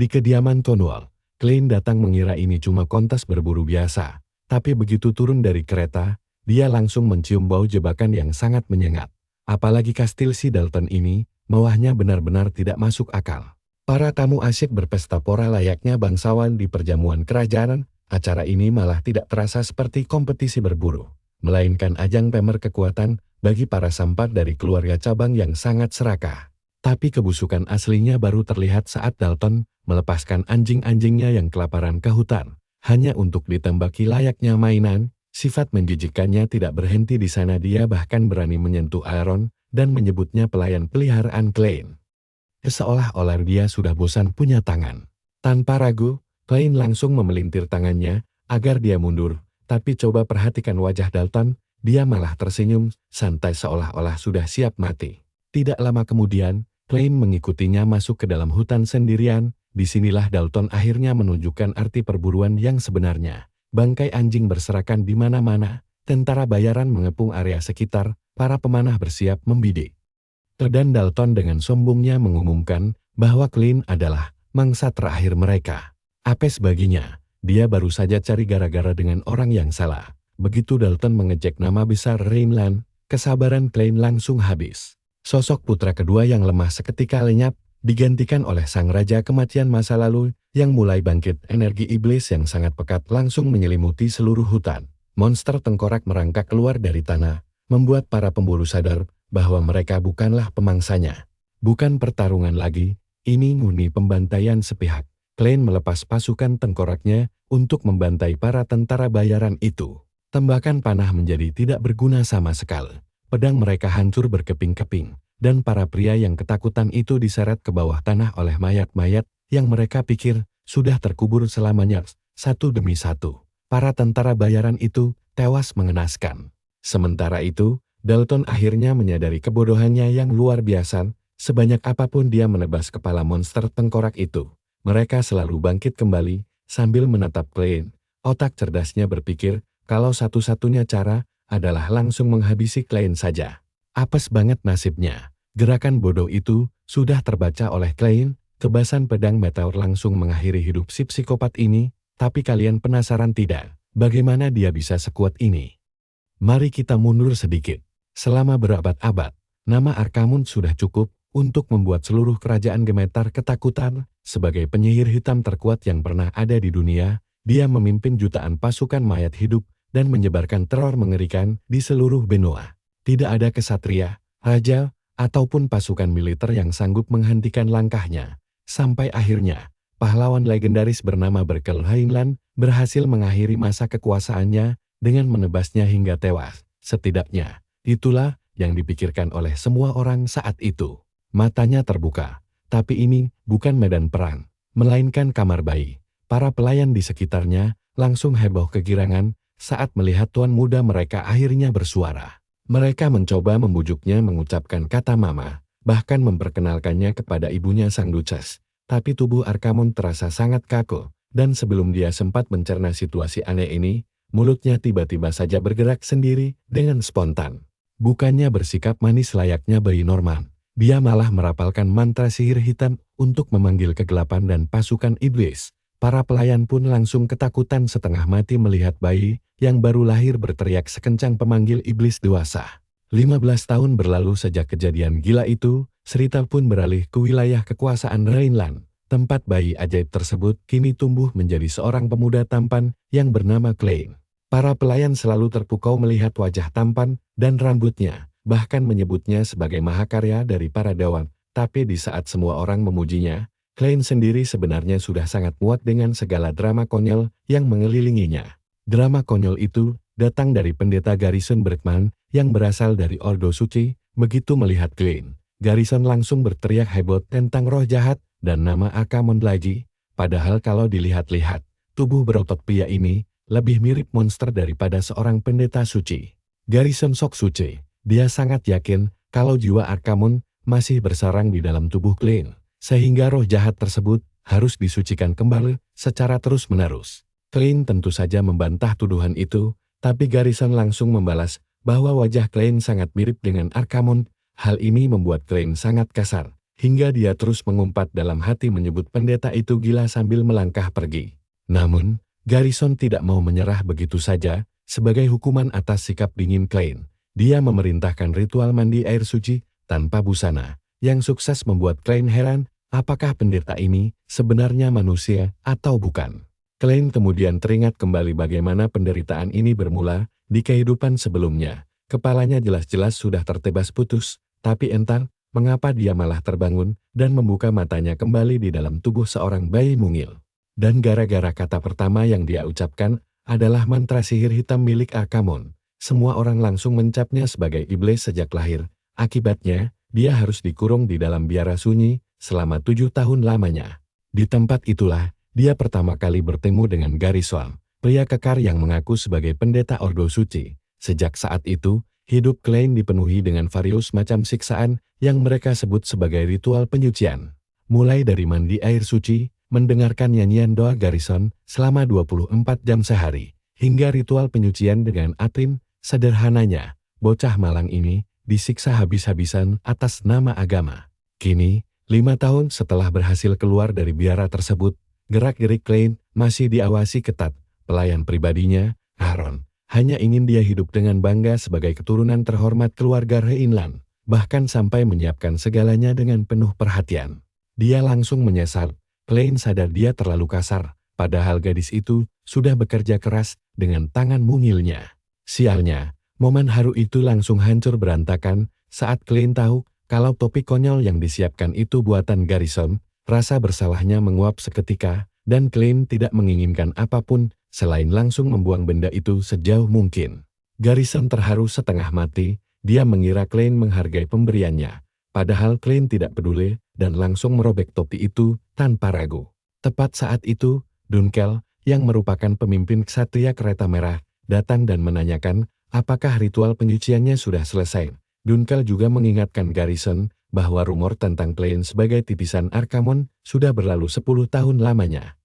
Di kediaman Cornwall, Klein datang mengira ini cuma kontes berburu biasa. Tapi begitu turun dari kereta, dia langsung mencium bau jebakan yang sangat menyengat. Apalagi kastil si Dalton ini, mewahnya benar-benar tidak masuk akal. Para tamu asyik berpesta pora layaknya bangsawan di perjamuan kerajaan. Acara ini malah tidak terasa seperti kompetisi berburu, melainkan ajang pamer kekuatan bagi para sampat dari keluarga cabang yang sangat serakah. Tapi kebusukan aslinya baru terlihat saat Dalton melepaskan anjing-anjingnya yang kelaparan ke hutan. Hanya untuk ditembaki layaknya mainan, sifat menjijikkannya tidak berhenti di sana. Dia bahkan berani menyentuh Aaron dan menyebutnya pelayan peliharaan Klein. Seolah-olah dia sudah bosan punya tangan. Tanpa ragu, Klein langsung memelintir tangannya agar dia mundur. Tapi coba perhatikan wajah Dalton, dia malah tersenyum santai seolah-olah sudah siap mati. Tidak lama kemudian, Klein mengikutinya masuk ke dalam hutan sendirian. Disinilah Dalton akhirnya menunjukkan arti perburuan yang sebenarnya. Bangkai anjing berserakan di mana-mana, tentara bayaran mengepung area sekitar, para pemanah bersiap membidik. Dan Dalton dengan sombongnya mengumumkan bahwa Klein adalah mangsa terakhir mereka. Apes baginya, dia baru saja cari gara-gara dengan orang yang salah. Begitu Dalton mengejek nama besar Rhineland, kesabaran Klein langsung habis. Sosok putra kedua yang lemah seketika lenyap, digantikan oleh sang raja kematian masa lalu yang mulai bangkit. Energi iblis yang sangat pekat langsung menyelimuti seluruh hutan. Monster tengkorak merangkak keluar dari tanah, membuat para pemburu sadar bahwa mereka bukanlah pemangsanya. Bukan pertarungan lagi, ini murni pembantaian sepihak. Klein melepas pasukan tengkoraknya untuk membantai para tentara bayaran itu. Tembakan panah menjadi tidak berguna sama sekali. Pedang mereka hancur berkeping-keping. Dan para pria yang ketakutan itu diseret ke bawah tanah oleh mayat-mayat yang mereka pikir sudah terkubur selamanya. Satu demi satu, para tentara bayaran itu tewas mengenaskan. Sementara itu, Dalton akhirnya menyadari kebodohannya yang luar biasa. Sebanyak apapun dia menebas kepala monster tengkorak itu, mereka selalu bangkit kembali sambil menatap Klein. Otak cerdasnya berpikir kalau satu-satunya cara adalah langsung menghabisi Klein saja. Apes banget nasibnya. Gerakan bodoh itu sudah terbaca oleh Klein. Kebasan pedang meteor langsung mengakhiri hidup si psikopat ini. Tapi kalian penasaran tidak? Bagaimana dia bisa sekuat ini? Mari kita mundur sedikit. Selama berabad-abad, nama Arkamund sudah cukup untuk membuat seluruh kerajaan gemetar ketakutan. Sebagai penyihir hitam terkuat yang pernah ada di dunia, dia memimpin jutaan pasukan mayat hidup dan menyebarkan teror mengerikan di seluruh benua. Tidak ada kesatria, raja, ataupun pasukan militer yang sanggup menghentikan langkahnya. Sampai akhirnya, pahlawan legendaris bernama Berkel Rhineland berhasil mengakhiri masa kekuasaannya dengan menebasnya hingga tewas. Setidaknya, itulah yang dipikirkan oleh semua orang saat itu. Matanya terbuka, tapi ini bukan medan perang, melainkan kamar bayi. Para pelayan di sekitarnya langsung heboh kegirangan saat melihat tuan muda mereka akhirnya bersuara. Mereka mencoba membujuknya mengucapkan kata mama, bahkan memperkenalkannya kepada ibunya sang duchess. Tapi tubuh Arkamund terasa sangat kaku, dan sebelum dia sempat mencerna situasi aneh ini, mulutnya tiba-tiba saja bergerak sendiri dengan spontan. Bukannya bersikap manis layaknya bayi Norman, dia malah merapalkan mantra sihir hitam untuk memanggil kegelapan dan pasukan iblis. Para pelayan pun langsung ketakutan setengah mati melihat bayi yang baru lahir berteriak sekencang pemanggil iblis dewasa. 15 tahun berlalu sejak kejadian gila itu, cerita pun beralih ke wilayah kekuasaan Rhineland. Tempat bayi ajaib tersebut kini tumbuh menjadi seorang pemuda tampan yang bernama Klein. Para pelayan selalu terpukau melihat wajah tampan dan rambutnya, bahkan menyebutnya sebagai mahakarya dari para dewan. Tapi di saat semua orang memujinya, Klein sendiri sebenarnya sudah sangat muak dengan segala drama konyol yang mengelilinginya. Drama konyol itu datang dari pendeta Garrison Bergman yang berasal dari Ordo Suci. Begitu melihat Klein, Garrison langsung berteriak heboh tentang roh jahat dan nama Arkamund lagi. Padahal kalau dilihat-lihat, tubuh berotot pria ini lebih mirip monster daripada seorang pendeta suci. Garrison sok suci, dia sangat yakin kalau jiwa Arkamund masih bersarang di dalam tubuh Klein. Sehingga roh jahat tersebut harus disucikan kembali secara terus-menerus. Klein tentu saja membantah tuduhan itu, tapi Garrison langsung membalas bahwa wajah Klein sangat mirip dengan Arkamund. Hal ini membuat Klein sangat kasar, hingga dia terus mengumpat dalam hati menyebut pendeta itu gila sambil melangkah pergi. Namun, Garrison tidak mau menyerah begitu saja. Sebagai hukuman atas sikap dingin Klein, dia memerintahkan ritual mandi air suci tanpa busana, yang sukses membuat Klein heran apakah pendeta ini sebenarnya manusia atau bukan. Klein kemudian teringat kembali bagaimana penderitaan ini bermula di kehidupan sebelumnya. Kepalanya jelas-jelas sudah tertebas putus, tapi entah mengapa dia malah terbangun dan membuka matanya kembali di dalam tubuh seorang bayi mungil. Dan gara-gara kata pertama yang dia ucapkan adalah mantra sihir hitam milik Arkamon, semua orang langsung mencapnya sebagai iblis sejak lahir. Akibatnya, dia harus dikurung di dalam biara sunyi selama 7 tahun lamanya. Di tempat itulah, dia pertama kali bertemu dengan Garrison, pria kekar yang mengaku sebagai pendeta Ordo Suci. Sejak saat itu, hidup Klein dipenuhi dengan various macam siksaan yang mereka sebut sebagai ritual penyucian. Mulai dari mandi air suci, mendengarkan nyanyian doa Garrison selama 24 jam sehari, hingga ritual penyucian dengan Atrin. Sederhananya, bocah malang ini disiksa habis-habisan atas nama agama. Kini, 5 tahun setelah berhasil keluar dari biara tersebut, gerak-gerik Klein masih diawasi ketat. Pelayan pribadinya, Aaron, hanya ingin dia hidup dengan bangga sebagai keturunan terhormat keluarga Reinland, bahkan sampai menyiapkan segalanya dengan penuh perhatian. Dia langsung menyesal. Klein sadar dia terlalu kasar, padahal gadis itu sudah bekerja keras dengan tangan mungilnya. Sialnya, momen haru itu langsung hancur berantakan saat Klein tahu kalau topi konyol yang disiapkan itu buatan Garrison. Rasa bersalahnya menguap seketika, dan Klein tidak menginginkan apapun selain langsung membuang benda itu sejauh mungkin. Garrison terharu setengah mati, dia mengira Klein menghargai pemberiannya. Padahal Klein tidak peduli dan langsung merobek topi itu tanpa ragu. Tepat saat itu, Dunkel, yang merupakan pemimpin Ksatria Kereta Merah, datang dan menanyakan apakah ritual penyuciannya sudah selesai. Dunkel juga mengingatkan Garrison bahwa rumor tentang Klein sebagai titisan Arkamon sudah berlalu 10 tahun lamanya.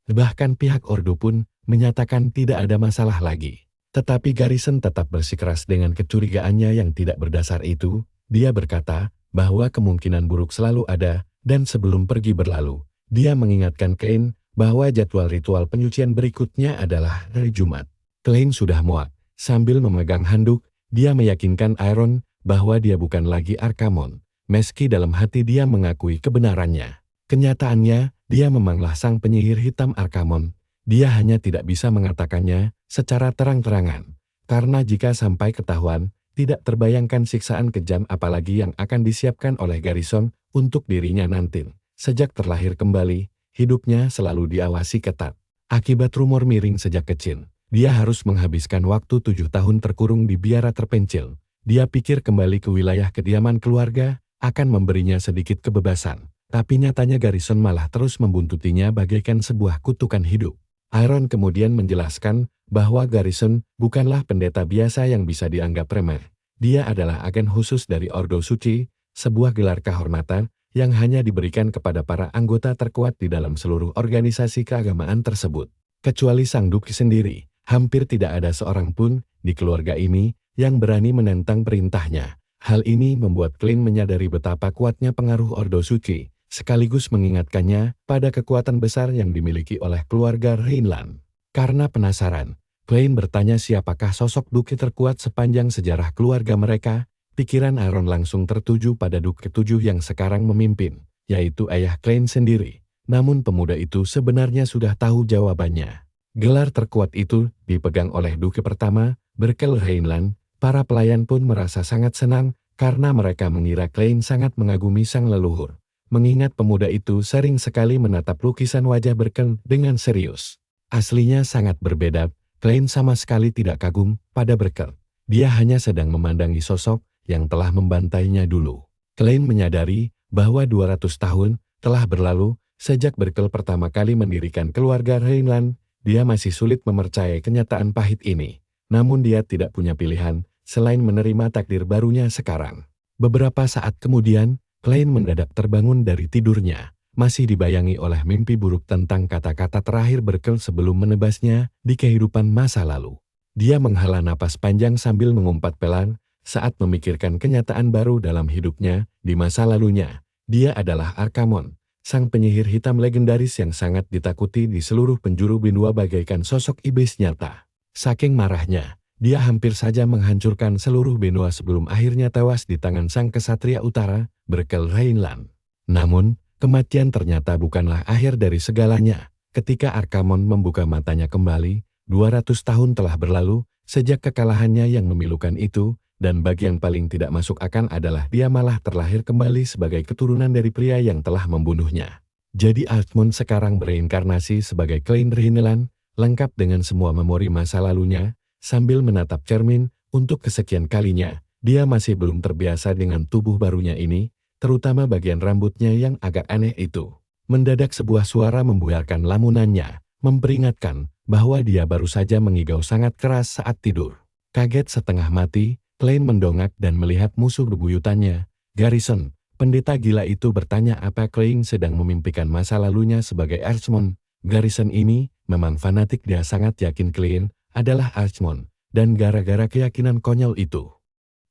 Bahkan pihak Ordo pun menyatakan tidak ada masalah lagi. Tetapi Garrison tetap bersikeras dengan kecurigaannya yang tidak berdasar itu. Dia berkata bahwa kemungkinan buruk selalu ada, dan sebelum pergi berlalu, dia mengingatkan Klein bahwa jadwal ritual penyucian berikutnya adalah hari Jumat. Klein sudah muak. Sambil memegang handuk, dia meyakinkan Aaron bahwa dia bukan lagi Arkamon, meski dalam hati dia mengakui kebenarannya. Kenyataannya, dia memanglah sang penyihir hitam Arkamon. Dia hanya tidak bisa mengatakannya secara terang-terangan, karena jika sampai ketahuan, tidak terbayangkan siksaan kejam apalagi yang akan disiapkan oleh Garrison untuk dirinya nanti. Sejak terlahir kembali, hidupnya selalu diawasi ketat. Akibat rumor miring sejak kecil, dia harus menghabiskan waktu 7 tahun terkurung di biara terpencil. Dia pikir kembali ke wilayah kediaman keluarga akan memberinya sedikit kebebasan. Tapi nyatanya Garrison malah terus membuntutinya bagaikan sebuah kutukan hidup. Aaron kemudian menjelaskan bahwa Garrison bukanlah pendeta biasa yang bisa dianggap remeh. Dia adalah agen khusus dari Ordo Suci, sebuah gelar kehormatan yang hanya diberikan kepada para anggota terkuat di dalam seluruh organisasi keagamaan tersebut. Kecuali sang Duki sendiri, hampir tidak ada seorang pun di keluarga ini yang berani menentang perintahnya. Hal ini membuat Klein menyadari betapa kuatnya pengaruh Ordo Suci, sekaligus mengingatkannya pada kekuatan besar yang dimiliki oleh keluarga Reinland. Karena penasaran, Klein bertanya siapakah sosok Duki terkuat sepanjang sejarah keluarga mereka. Pikiran Aaron langsung tertuju pada Duki ke-7 yang sekarang memimpin, yaitu ayah Klein sendiri. Namun pemuda itu sebenarnya sudah tahu jawabannya. Gelar terkuat itu dipegang oleh Duki pertama, Berkel Reinland. Para pelayan pun merasa sangat senang karena mereka mengira Klein sangat mengagumi sang leluhur. Mengingat pemuda itu sering sekali menatap lukisan wajah Berkel dengan serius. Aslinya sangat berbeda, Klein sama sekali tidak kagum pada Berkel. Dia hanya sedang memandangi sosok yang telah membantainya dulu. Klein menyadari bahwa 200 tahun telah berlalu sejak Berkel pertama kali mendirikan keluarga Reinland. Dia masih sulit mempercayai kenyataan pahit ini. Namun dia tidak punya pilihan selain menerima takdir barunya sekarang. Beberapa saat kemudian, Klein mendadak terbangun dari tidurnya. Masih dibayangi oleh mimpi buruk tentang kata-kata terakhir Berkel sebelum menebasnya di kehidupan masa lalu. Dia menghela napas panjang sambil mengumpat pelan saat memikirkan kenyataan baru dalam hidupnya di masa lalunya. Dia adalah Arkamon, sang penyihir hitam legendaris yang sangat ditakuti di seluruh penjuru benua bagaikan sosok iblis nyata. Saking marahnya, dia hampir saja menghancurkan seluruh benua sebelum akhirnya tewas di tangan sang kesatria utara, Berkel Reinland. Namun, kematian ternyata bukanlah akhir dari segalanya. Ketika Arkamon membuka matanya kembali, 200 tahun telah berlalu sejak kekalahannya yang memilukan itu, dan bagian paling tidak masuk akal adalah dia malah terlahir kembali sebagai keturunan dari pria yang telah membunuhnya. Jadi Archmon sekarang bereinkarnasi sebagai Klein Rhineland, lengkap dengan semua memori masa lalunya. Sambil menatap cermin, untuk kesekian kalinya, dia masih belum terbiasa dengan tubuh barunya ini, terutama bagian rambutnya yang agak aneh itu. Mendadak sebuah suara membuyarkan lamunannya, memperingatkan bahwa dia baru saja mengigau sangat keras saat tidur. Kaget setengah mati, Klein mendongak dan melihat musuh bebuyutannya, Garrison. Pendeta gila itu bertanya apa Klein sedang memimpikan masa lalunya sebagai Archmon. Garrison ini memang fanatik, dia sangat yakin Klein adalah Archmon, dan gara-gara keyakinan konyol itu,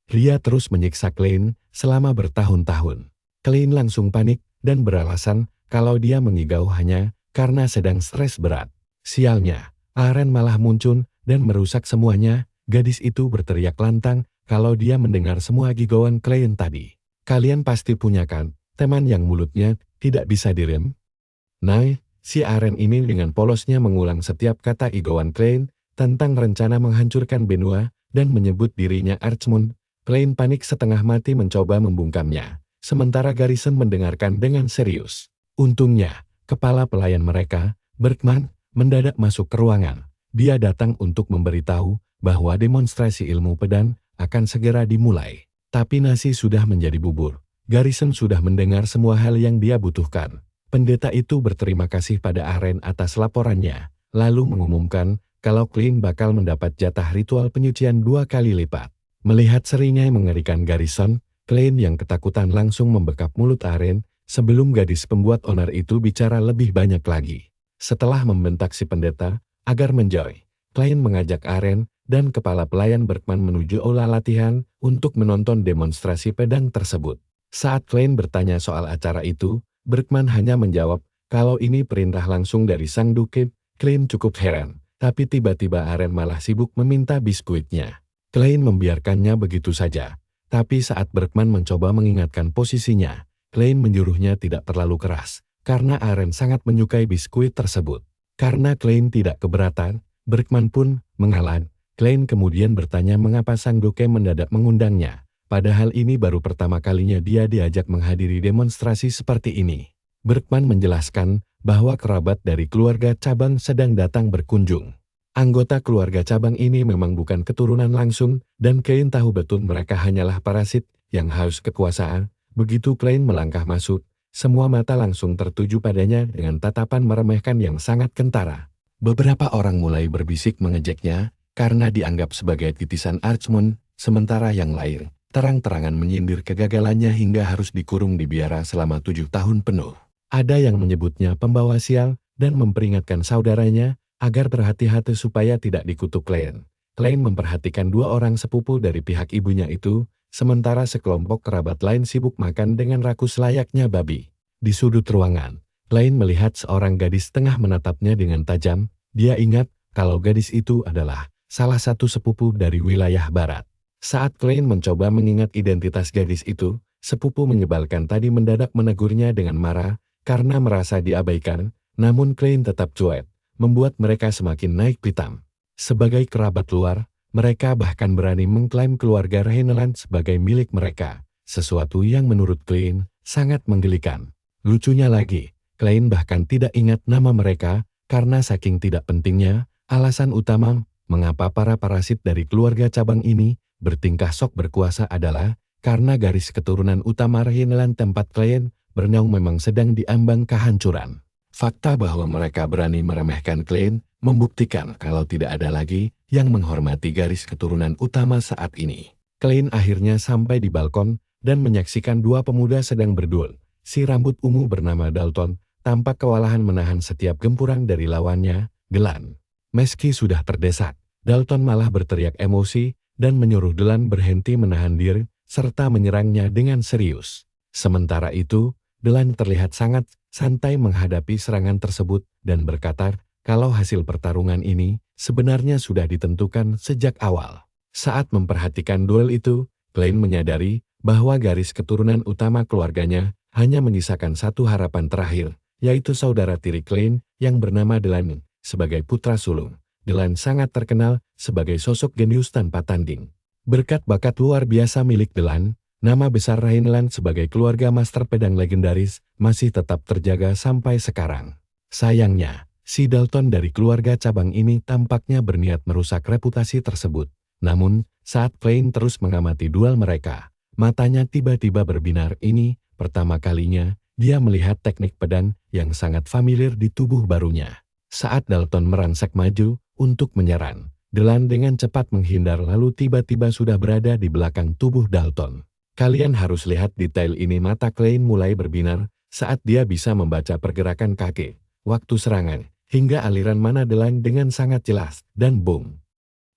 dia terus menyiksa Klein selama bertahun-tahun. Klein langsung panik dan beralasan kalau dia mengigau hanya karena sedang stres berat. Sialnya, Aren malah muncul dan merusak semuanya. Gadis itu berteriak lantang kalau dia mendengar semua gigauan Klein tadi. Kalian pasti punya kan, teman yang mulutnya tidak bisa direm? Nah, si Aren ini dengan polosnya mengulang setiap kata gigauan Klein tentang rencana menghancurkan benua dan menyebut dirinya Archmon. Klein panik setengah mati mencoba membungkamnya, sementara Garrison mendengarkan dengan serius. Untungnya, kepala pelayan mereka, Berkman, mendadak masuk ke ruangan. Dia datang untuk memberitahu bahwa demonstrasi ilmu pedang akan segera dimulai. Tapi nasi sudah menjadi bubur. Garrison sudah mendengar semua hal yang dia butuhkan. Pendeta itu berterima kasih pada Aren atas laporannya, lalu mengumumkan kalau Klein bakal mendapat jatah ritual penyucian 2 kali lipat. Melihat seringai mengerikan Garrison, Klein yang ketakutan langsung membekap mulut Aren sebelum gadis pembuat onar itu bicara lebih banyak lagi. Setelah membentak si pendeta agar menjauh, Klein mengajak Aren dan kepala pelayan Berkman menuju aula latihan untuk menonton demonstrasi pedang tersebut. Saat Klein bertanya soal acara itu, Berkman hanya menjawab kalau ini perintah langsung dari sang duke. Klein cukup heran, tapi tiba-tiba Aren malah sibuk meminta biskuitnya. Klein membiarkannya begitu saja, tapi saat Berkman mencoba mengingatkan posisinya, Klein menyuruhnya tidak terlalu keras, karena Aren sangat menyukai biskuit tersebut. Karena Klein tidak keberatan, Berkman pun mengalah. Klein kemudian bertanya mengapa sang duke mendadak mengundangnya, padahal ini baru pertama kalinya dia diajak menghadiri demonstrasi seperti ini. Berkman menjelaskan bahwa kerabat dari keluarga cabang sedang datang berkunjung. Anggota keluarga cabang ini memang bukan keturunan langsung, dan Klein tahu betul mereka hanyalah parasit yang haus kekuasaan. Begitu Klein melangkah masuk, semua mata langsung tertuju padanya dengan tatapan meremehkan yang sangat kentara. Beberapa orang mulai berbisik mengejeknya, karena dianggap sebagai titisan Archmon, sementara yang lain terang-terangan menyindir kegagalannya hingga harus dikurung di biara selama 7 tahun penuh. Ada yang menyebutnya pembawa sial dan memperingatkan saudaranya agar berhati-hati supaya tidak dikutuk Klein. Klein memperhatikan 2 orang sepupu dari pihak ibunya itu, sementara sekelompok kerabat lain sibuk makan dengan rakus layaknya babi. Di sudut ruangan, Klein melihat seorang gadis tengah menatapnya dengan tajam. Dia ingat kalau gadis itu adalah salah satu sepupu dari wilayah barat. Saat Klein mencoba mengingat identitas gadis itu, sepupu menyebalkan tadi mendadak menegurnya dengan marah karena merasa diabaikan, namun Klein tetap cuek, membuat mereka semakin naik pitam. Sebagai kerabat luar, mereka bahkan berani mengklaim keluarga Rhineland sebagai milik mereka, sesuatu yang menurut Klein sangat menggelikan. Lucunya lagi, Klein bahkan tidak ingat nama mereka karena saking tidak pentingnya. Alasan utama mengapa para parasit dari keluarga cabang ini bertingkah sok berkuasa adalah karena garis keturunan utama Rhineland tempat Klein bernaung memang sedang diambang kehancuran. Fakta bahwa mereka berani meremehkan Klein membuktikan kalau tidak ada lagi yang menghormati garis keturunan utama saat ini. Klein akhirnya sampai di balkon dan menyaksikan 2 pemuda sedang berduel. Si rambut ungu bernama Dalton tampak kewalahan menahan setiap gempuran dari lawannya, Glenn. Meski sudah terdesak, Dalton malah berteriak emosi dan menyuruh Glenn berhenti menahan diri serta menyerangnya dengan serius. Sementara itu, Delan terlihat sangat santai menghadapi serangan tersebut dan berkata kalau hasil pertarungan ini sebenarnya sudah ditentukan sejak awal. Saat memperhatikan duel itu, Klein menyadari bahwa garis keturunan utama keluarganya hanya menyisakan satu harapan terakhir, yaitu saudara tiri Klein yang bernama Delan sebagai putra sulung. Delan sangat terkenal sebagai sosok jenius tanpa tanding. Berkat bakat luar biasa milik Delan, nama besar Rhineland sebagai keluarga master pedang legendaris masih tetap terjaga sampai sekarang. Sayangnya, si Dalton dari keluarga cabang ini tampaknya berniat merusak reputasi tersebut. Namun, saat Klein terus mengamati duel mereka, matanya tiba-tiba berbinar. Ini pertama kalinya dia melihat teknik pedang yang sangat familiar di tubuh barunya. Saat Dalton merangsek maju untuk menyerang, Delan dengan cepat menghindar lalu tiba-tiba sudah berada di belakang tubuh Dalton. Kalian harus lihat detail ini. Mata Klein mulai berbinar saat dia bisa membaca pergerakan kaki, waktu serangan, hingga aliran mana Delan dengan sangat jelas, dan boom.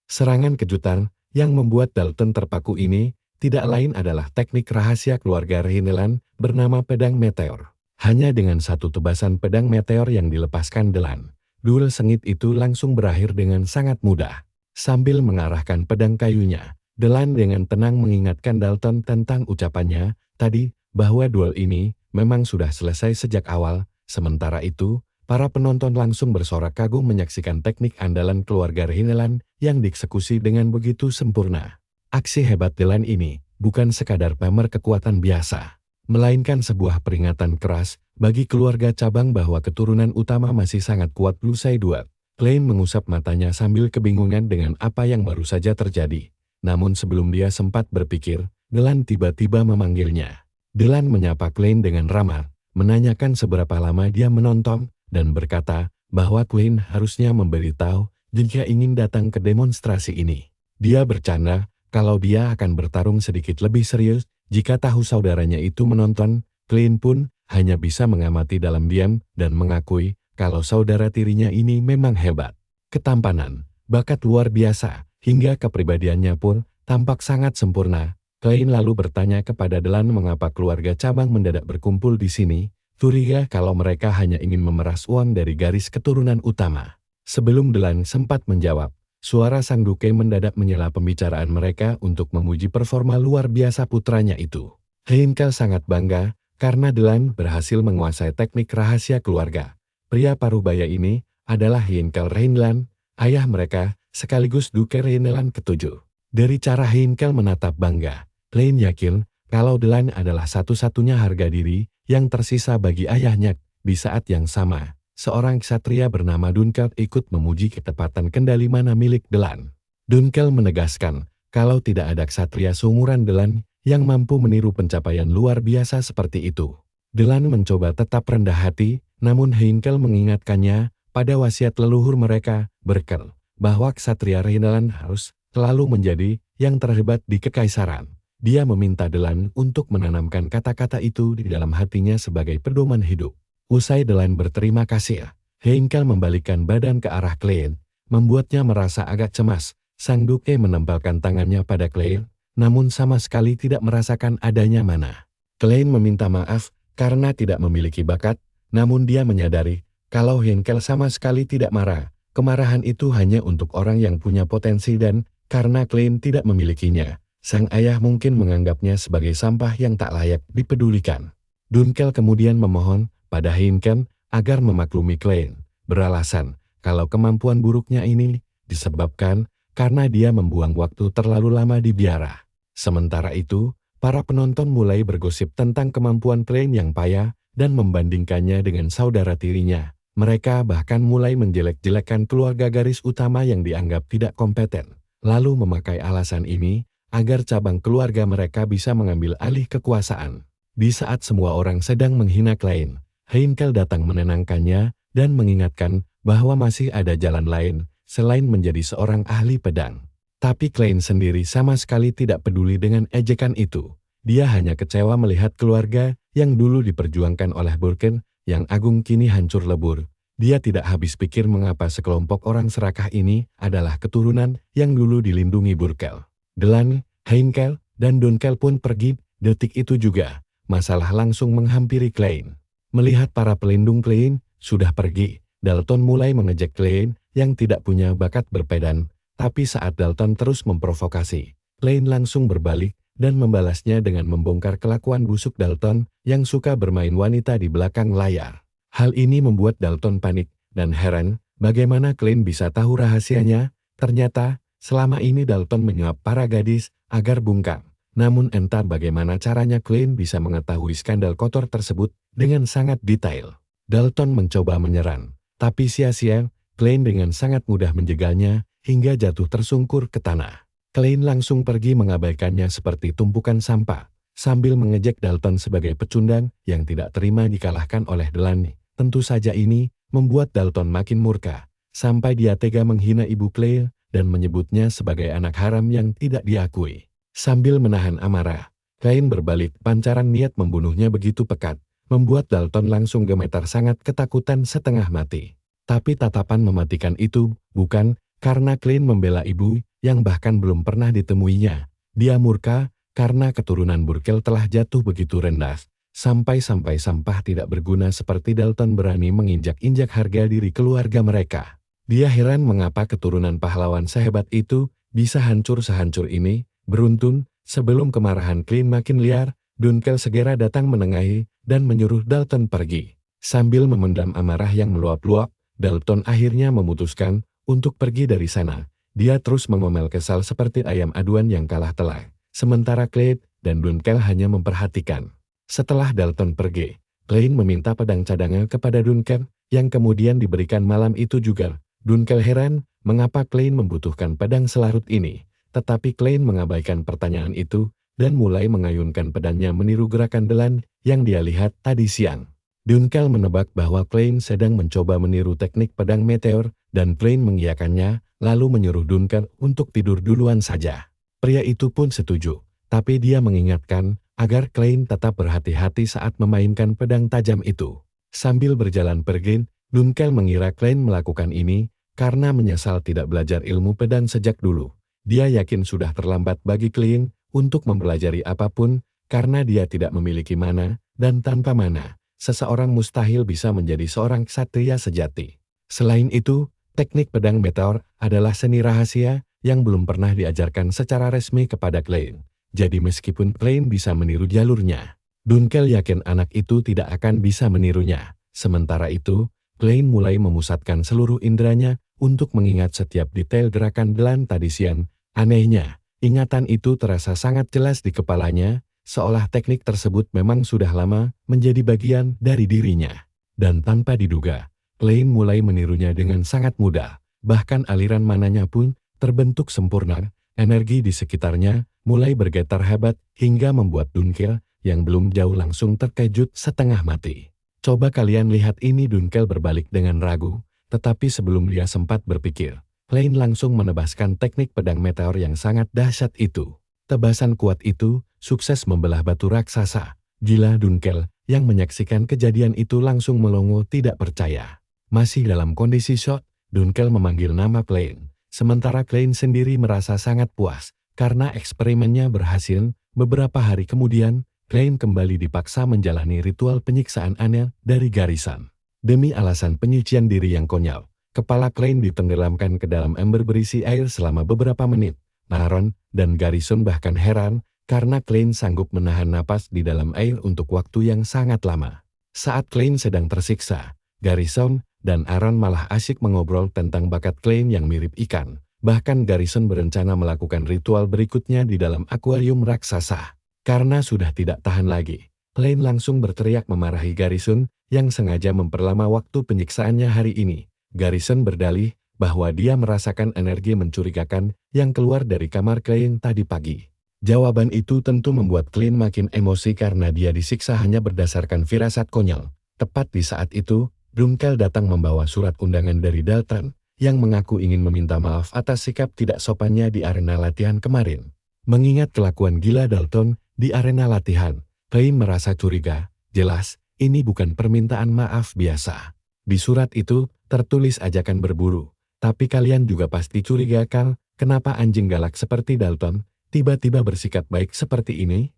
Serangan kejutan yang membuat Dalton terpaku ini tidak lain adalah teknik rahasia keluarga Rhineland bernama pedang meteor. Hanya dengan satu tebasan pedang meteor yang dilepaskan Delan, duel sengit itu langsung berakhir dengan sangat mudah. Sambil mengarahkan pedang kayunya, Delan dengan tenang mengingatkan Dalton tentang ucapannya tadi bahwa duel ini memang sudah selesai sejak awal. Sementara itu, para penonton langsung bersorak kagum menyaksikan teknik andalan keluarga Rhineland yang dieksekusi dengan begitu sempurna. Aksi hebat Delan ini bukan sekadar pamer kekuatan biasa, melainkan sebuah peringatan keras bagi keluarga cabang bahwa keturunan utama masih sangat kuat. Usai duel, Klein mengusap matanya sambil kebingungan dengan apa yang baru saja terjadi. Namun sebelum dia sempat berpikir, Delan tiba-tiba memanggilnya. Delan menyapa Klein dengan ramah, menanyakan seberapa lama dia menonton, dan berkata bahwa Klein harusnya memberitahu jika ingin datang ke demonstrasi ini. Dia bercanda kalau dia akan bertarung sedikit lebih serius jika tahu saudaranya itu menonton. Klein pun hanya bisa mengamati dalam diam dan mengakui kalau saudara tirinya ini memang hebat. Ketampanan, bakat luar biasa, hingga kepribadiannya pun tampak sangat sempurna. Klein lalu bertanya kepada Delan mengapa keluarga cabang mendadak berkumpul di sini. Curiga kalau mereka hanya ingin memeras uang dari garis keturunan utama. Sebelum Delan sempat menjawab, suara sang duke mendadak menyela pembicaraan mereka untuk memuji performa luar biasa putranya itu. Heinkel sangat bangga karena Delan berhasil menguasai teknik rahasia keluarga. Pria parubaya ini adalah Heinkel Rhineland, ayah mereka, sekaligus Duke Rhineland ke-7. Dari cara Heinkel menatap bangga, Klein yakin kalau Delan adalah satu-satunya harga diri yang tersisa bagi ayahnya. Di saat yang sama, seorang ksatria bernama Dunkel ikut memuji ketepatan kendali mana milik Delan. Dunkel menegaskan kalau tidak ada ksatria seumuran Delan yang mampu meniru pencapaian luar biasa seperti itu. Delan mencoba tetap rendah hati, namun Heinkel mengingatkannya pada wasiat leluhur mereka, berkel, bahwa ksatria Rhineland harus selalu menjadi yang terhebat di kekaisaran. Dia meminta Delan untuk menanamkan kata-kata itu di dalam hatinya sebagai pedoman hidup. Usai Delan berterima kasih, Heinkel membalikkan badan ke arah Klein, membuatnya merasa agak cemas. Sang duke menempelkan tangannya pada Klein, namun sama sekali tidak merasakan adanya mana. Klein meminta maaf karena tidak memiliki bakat, namun dia menyadari kalau Heinkel sama sekali tidak marah. Kemarahan itu hanya untuk orang yang punya potensi dan karena Klein tidak memilikinya, sang ayah mungkin menganggapnya sebagai sampah yang tak layak dipedulikan. Dunkel kemudian memohon pada Heinkel agar memaklumi Klein, beralasan kalau kemampuan buruknya ini disebabkan karena dia membuang waktu terlalu lama di biara. Sementara itu, para penonton mulai bergosip tentang kemampuan Klein yang payah dan membandingkannya dengan saudara tirinya. Mereka bahkan mulai menjelek-jelekan keluarga garis utama yang dianggap tidak kompeten, lalu memakai alasan ini agar cabang keluarga mereka bisa mengambil alih kekuasaan. Di saat semua orang sedang menghina Klein, Heinkel datang menenangkannya dan mengingatkan bahwa masih ada jalan lain selain menjadi seorang ahli pedang. Tapi Klein sendiri sama sekali tidak peduli dengan ejekan itu. Dia hanya kecewa melihat keluarga yang dulu diperjuangkan oleh Burken yang agung kini hancur lebur. Dia tidak habis pikir mengapa sekelompok orang serakah ini adalah keturunan yang dulu dilindungi Burkel. Delan, Heinkel, dan Dunkel pun pergi. Detik itu juga, masalah langsung menghampiri Klein. Melihat para pelindung Klein sudah pergi, Dalton mulai mengejek Klein yang tidak punya bakat berpedan. Tapi saat Dalton terus memprovokasi, Klein langsung berbalik dan membalasnya dengan membongkar kelakuan busuk Dalton yang suka bermain wanita di belakang layar. Hal ini membuat Dalton panik dan heran bagaimana Klein bisa tahu rahasianya. Ternyata, selama ini Dalton menyuap para gadis agar bungkam. Namun entah bagaimana caranya Klein bisa mengetahui skandal kotor tersebut dengan sangat detail. Dalton mencoba menyerang, tapi sia-sia. Klein dengan sangat mudah menjegalnya hingga jatuh tersungkur ke tanah. Klein langsung pergi mengabaikannya seperti tumpukan sampah, sambil mengejek Dalton sebagai pecundang yang tidak terima dikalahkan oleh Delaney. Tentu saja ini membuat Dalton makin murka, sampai dia tega menghina ibu Klein dan menyebutnya sebagai anak haram yang tidak diakui. Sambil menahan amarah, Klein berbalik. Pancaran niat membunuhnya begitu pekat, membuat Dalton langsung gemetar sangat ketakutan setengah mati. Tapi tatapan mematikan itu bukan karena Klein membela ibu yang bahkan belum pernah ditemuinya. Dia murka karena keturunan Burkel telah jatuh begitu rendah, sampai-sampai sampah tidak berguna seperti Dalton berani menginjak-injak harga diri keluarga mereka. Dia heran mengapa keturunan pahlawan sehebat itu bisa hancur sehancur ini. Beruntun, sebelum kemarahan Klein makin liar, Dunkel segera datang menengahi dan menyuruh Dalton pergi. Sambil memendam amarah yang meluap-luap, Dalton akhirnya memutuskan untuk pergi dari sana. Dia terus mengomel kesal seperti ayam aduan yang kalah telak. Sementara Klein dan Dunkel hanya memperhatikan. Setelah Dalton pergi, Klein meminta pedang cadangan kepada Dunkel yang kemudian diberikan malam itu juga. Dunkel heran mengapa Klein membutuhkan pedang selarut ini. Tetapi Klein mengabaikan pertanyaan itu dan mulai mengayunkan pedangnya meniru gerakan Delan yang dia lihat tadi siang. Dunkel menebak bahwa Klein sedang mencoba meniru teknik pedang meteor dan Klein mengiyakannya, lalu menyuruh Dunkel untuk tidur duluan saja. Pria itu pun setuju, tapi dia mengingatkan agar Klein tetap berhati-hati saat memainkan pedang tajam itu. Sambil berjalan pergi, Dunkel mengira Klein melakukan ini karena menyesal tidak belajar ilmu pedang sejak dulu. Dia yakin sudah terlambat bagi Klein untuk mempelajari apapun karena dia tidak memiliki mana, dan tanpa mana, seseorang mustahil bisa menjadi seorang ksatria sejati. Selain itu, teknik pedang meteor adalah seni rahasia yang belum pernah diajarkan secara resmi kepada Klein. Jadi meskipun Klein bisa meniru jalurnya, Dunkel yakin anak itu tidak akan bisa menirunya. Sementara itu, Klein mulai memusatkan seluruh inderanya untuk mengingat setiap detail gerakan Delan tadi siang. Anehnya, ingatan itu terasa sangat jelas di kepalanya, seolah teknik tersebut memang sudah lama menjadi bagian dari dirinya. Dan tanpa diduga, Klein mulai menirunya dengan sangat mudah. Bahkan aliran mananya pun terbentuk sempurna. Energi di sekitarnya mulai bergetar hebat hingga membuat Dunkel yang belum jauh langsung terkejut setengah mati. Coba kalian lihat ini. Dunkel berbalik dengan ragu, tetapi sebelum dia sempat berpikir, Klein langsung menebaskan teknik pedang meteor yang sangat dahsyat itu. Tebasan kuat itu sukses membelah batu raksasa. Gila. Dunkel yang menyaksikan kejadian itu langsung melongo tidak percaya. Masih dalam kondisi shock, Dunkel memanggil nama Klein. Sementara Klein sendiri merasa sangat puas karena eksperimennya berhasil. Beberapa hari kemudian, Klein kembali dipaksa menjalani ritual penyiksaan aneh dari Garrison. Demi alasan penyucian diri yang konyol, kepala Klein ditenggelamkan ke dalam ember berisi air selama beberapa menit. Aaron dan Garrison bahkan heran karena Klein sanggup menahan napas di dalam air untuk waktu yang sangat lama. Saat Klein sedang tersiksa, Garrison dan Aaron malah asyik mengobrol tentang bakat Klein yang mirip ikan. Bahkan Garrison berencana melakukan ritual berikutnya di dalam akuarium raksasa. Karena sudah tidak tahan lagi, Klein langsung berteriak memarahi Garrison yang sengaja memperlama waktu penyiksaannya hari ini. Garrison berdalih bahwa dia merasakan energi mencurigakan yang keluar dari kamar Klein tadi pagi. Jawaban itu tentu membuat Klein makin emosi karena dia disiksa hanya berdasarkan firasat konyol. Tepat di saat itu, Dunkel datang membawa surat undangan dari Dalton yang mengaku ingin meminta maaf atas sikap tidak sopannya di arena latihan kemarin. Mengingat kelakuan gila Dalton di arena latihan, Klein merasa curiga. Jelas, ini bukan permintaan maaf biasa. Di surat itu, tertulis ajakan berburu. Tapi kalian juga pasti curiga kan, kenapa anjing galak seperti Dalton tiba-tiba bersikap baik seperti ini?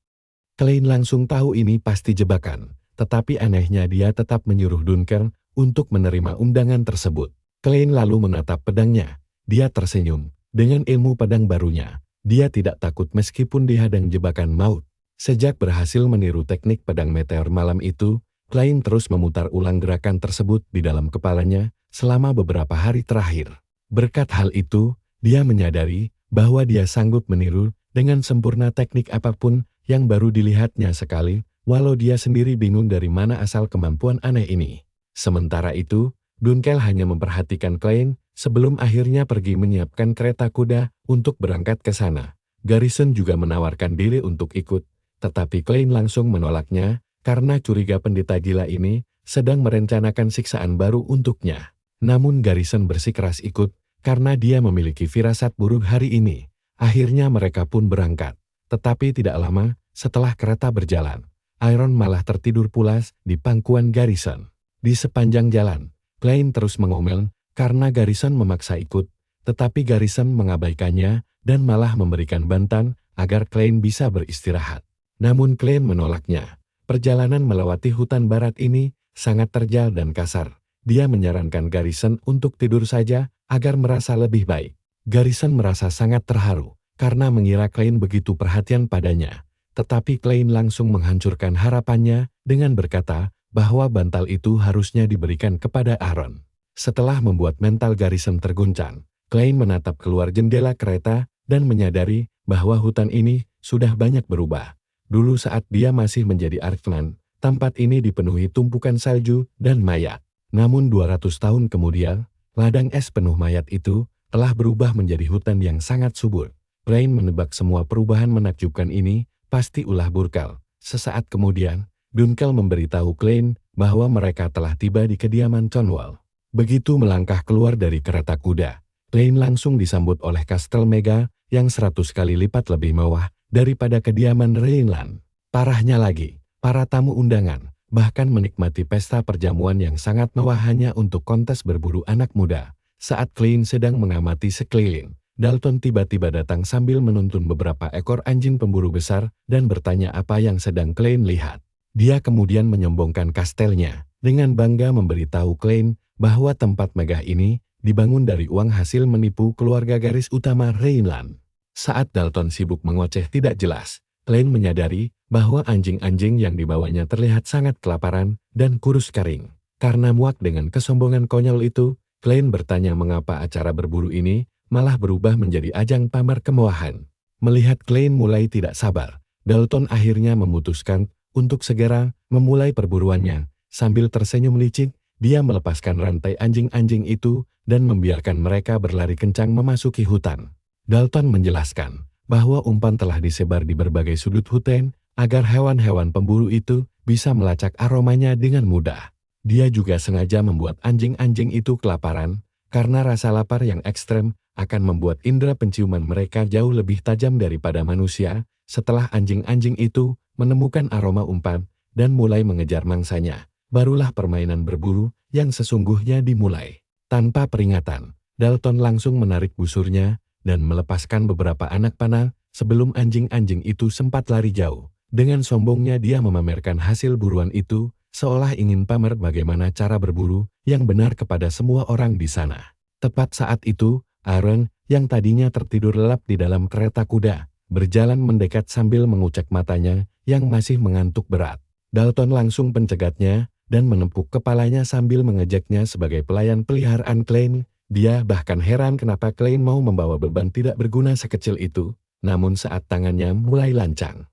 Klein langsung tahu ini pasti jebakan, tetapi anehnya dia tetap menyuruh Dunkel untuk menerima undangan tersebut. Klein lalu menatap pedangnya. Dia tersenyum. Dengan ilmu pedang barunya, dia tidak takut meskipun dihadang jebakan maut. Sejak berhasil meniru teknik pedang meteor malam itu, Klein terus memutar ulang gerakan tersebut di dalam kepalanya selama beberapa hari terakhir. Berkat hal itu, dia menyadari bahwa dia sanggup meniru dengan sempurna teknik apapun yang baru dilihatnya sekali, walau dia sendiri bingung dari mana asal kemampuan aneh ini. Sementara itu, Dunkel hanya memperhatikan Klein sebelum akhirnya pergi menyiapkan kereta kuda untuk berangkat ke sana. Garrison juga menawarkan diri untuk ikut, tetapi Klein langsung menolaknya karena curiga pendeta gila ini sedang merencanakan siksaan baru untuknya. Namun Garrison bersikeras ikut karena dia memiliki firasat buruk hari ini. Akhirnya mereka pun berangkat. Tetapi tidak lama setelah kereta berjalan, Iron malah tertidur pulas di pangkuan Garrison. Di sepanjang jalan, Klein terus mengomel karena Garrison memaksa ikut, tetapi Garrison mengabaikannya dan malah memberikan bantan agar Klein bisa beristirahat. Namun Klein menolaknya. Perjalanan melewati hutan barat ini sangat terjal dan kasar. Dia menyarankan Garrison untuk tidur saja agar merasa lebih baik. Garrison merasa sangat terharu karena mengira Klein begitu perhatian padanya. Tetapi Klein langsung menghancurkan harapannya dengan berkata bahwa bantal itu harusnya diberikan kepada Aaron. Setelah membuat mental Garrison terguncang, Klein menatap keluar jendela kereta dan menyadari bahwa hutan ini sudah banyak berubah. Dulu saat dia masih menjadi Arkman, tempat ini dipenuhi tumpukan salju dan mayat. Namun 200 tahun kemudian, ladang es penuh mayat itu telah berubah menjadi hutan yang sangat subur. Klein menebak semua perubahan menakjubkan ini pasti ulah Burkal. Sesaat kemudian, Dunkel memberitahu Klein bahwa mereka telah tiba di kediaman Cornwall. Begitu melangkah keluar dari kereta kuda, Klein langsung disambut oleh Kastel Mega yang 100 kali lipat lebih mewah daripada kediaman Rhineland. Parahnya lagi, para tamu undangan bahkan menikmati pesta perjamuan yang sangat mewah hanya untuk kontes berburu anak muda. Saat Klein sedang mengamati sekeliling, Dalton tiba-tiba datang sambil menuntun beberapa ekor anjing pemburu besar dan bertanya apa yang sedang Klein lihat. Dia kemudian menyombongkan kastelnya, dengan bangga memberitahu Klein bahwa tempat megah ini dibangun dari uang hasil menipu keluarga garis utama Rhineland. Saat Dalton sibuk mengoceh tidak jelas, Klein menyadari bahwa anjing-anjing yang dibawanya terlihat sangat kelaparan dan kurus kering. Karena muak dengan kesombongan konyol itu, Klein bertanya mengapa acara berburu ini malah berubah menjadi ajang pamer kemewahan. Melihat Klein mulai tidak sabar, Dalton akhirnya memutuskan untuk segera memulai perburuannya. Sambil tersenyum licik, dia melepaskan rantai anjing-anjing itu dan membiarkan mereka berlari kencang memasuki hutan. Dalton menjelaskan bahwa umpan telah disebar di berbagai sudut hutan agar hewan-hewan pemburu itu bisa melacak aromanya dengan mudah. Dia juga sengaja membuat anjing-anjing itu kelaparan karena rasa lapar yang ekstrem akan membuat indera penciuman mereka jauh lebih tajam daripada manusia. Setelah anjing-anjing itu menemukan aroma umpan dan mulai mengejar mangsanya, barulah permainan berburu yang sesungguhnya dimulai. Tanpa peringatan, Dalton langsung menarik busurnya dan melepaskan beberapa anak panah sebelum anjing-anjing itu sempat lari jauh. Dengan sombongnya dia memamerkan hasil buruan itu, seolah ingin pamer bagaimana cara berburu yang benar kepada semua orang di sana. Tepat saat itu, Aaron, yang tadinya tertidur lelap di dalam kereta kuda, berjalan mendekat sambil mengucek matanya yang masih mengantuk berat. Dalton langsung pencegatnya dan menepuk kepalanya sambil mengejeknya sebagai pelayan peliharaan Klein. Dia bahkan heran kenapa Klein mau membawa beban tidak berguna sekecil itu, namun saat tangannya mulai lancang,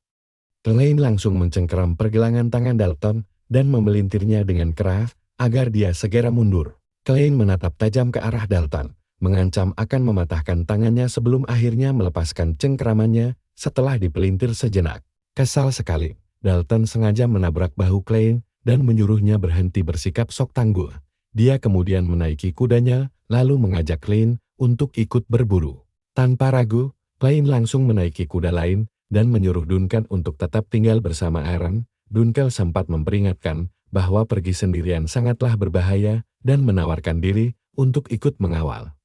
Klein langsung mencengkeram pergelangan tangan Dalton dan memelintirnya dengan keras agar dia segera mundur. Klein menatap tajam ke arah Dalton, mengancam akan mematahkan tangannya sebelum akhirnya melepaskan cengkeramannya setelah dipelintir sejenak. Kesal sekali, Dalton sengaja menabrak bahu Klein dan menyuruhnya berhenti bersikap sok tangguh. Dia kemudian menaiki kudanya, lalu mengajak Klein untuk ikut berburu. Tanpa ragu, Klein langsung menaiki kuda lain dan menyuruh Duncan untuk tetap tinggal bersama Aaron. Duncan sempat memperingatkan bahwa pergi sendirian sangatlah berbahaya dan menawarkan diri untuk ikut mengawal.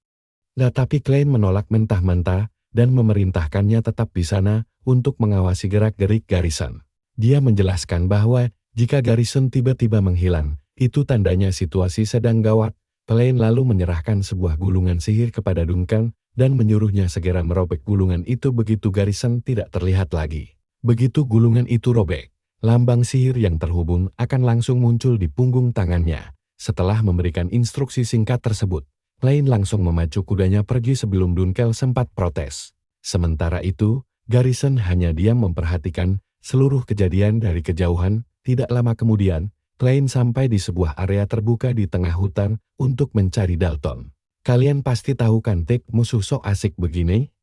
Tetapi Klein menolak mentah-mentah dan memerintahkannya tetap di sana untuk mengawasi gerak-gerik Garrison. Dia menjelaskan bahwa jika Garrison tiba-tiba menghilang, itu tandanya situasi sedang gawat. Klein lalu menyerahkan sebuah gulungan sihir kepada Duncan dan menyuruhnya segera merobek gulungan itu begitu Garrison tidak terlihat lagi. Begitu gulungan itu robek, lambang sihir yang terhubung akan langsung muncul di punggung tangannya. Setelah memberikan instruksi singkat tersebut, Klein langsung memacu kudanya pergi sebelum Duncan sempat protes. Sementara itu, Garrison hanya diam memperhatikan seluruh kejadian dari kejauhan. Tidak lama kemudian, Klein sampai di sebuah area terbuka di tengah hutan untuk mencari Dalton. Kalian pasti tahu kan Tik, musuh sok asik begini?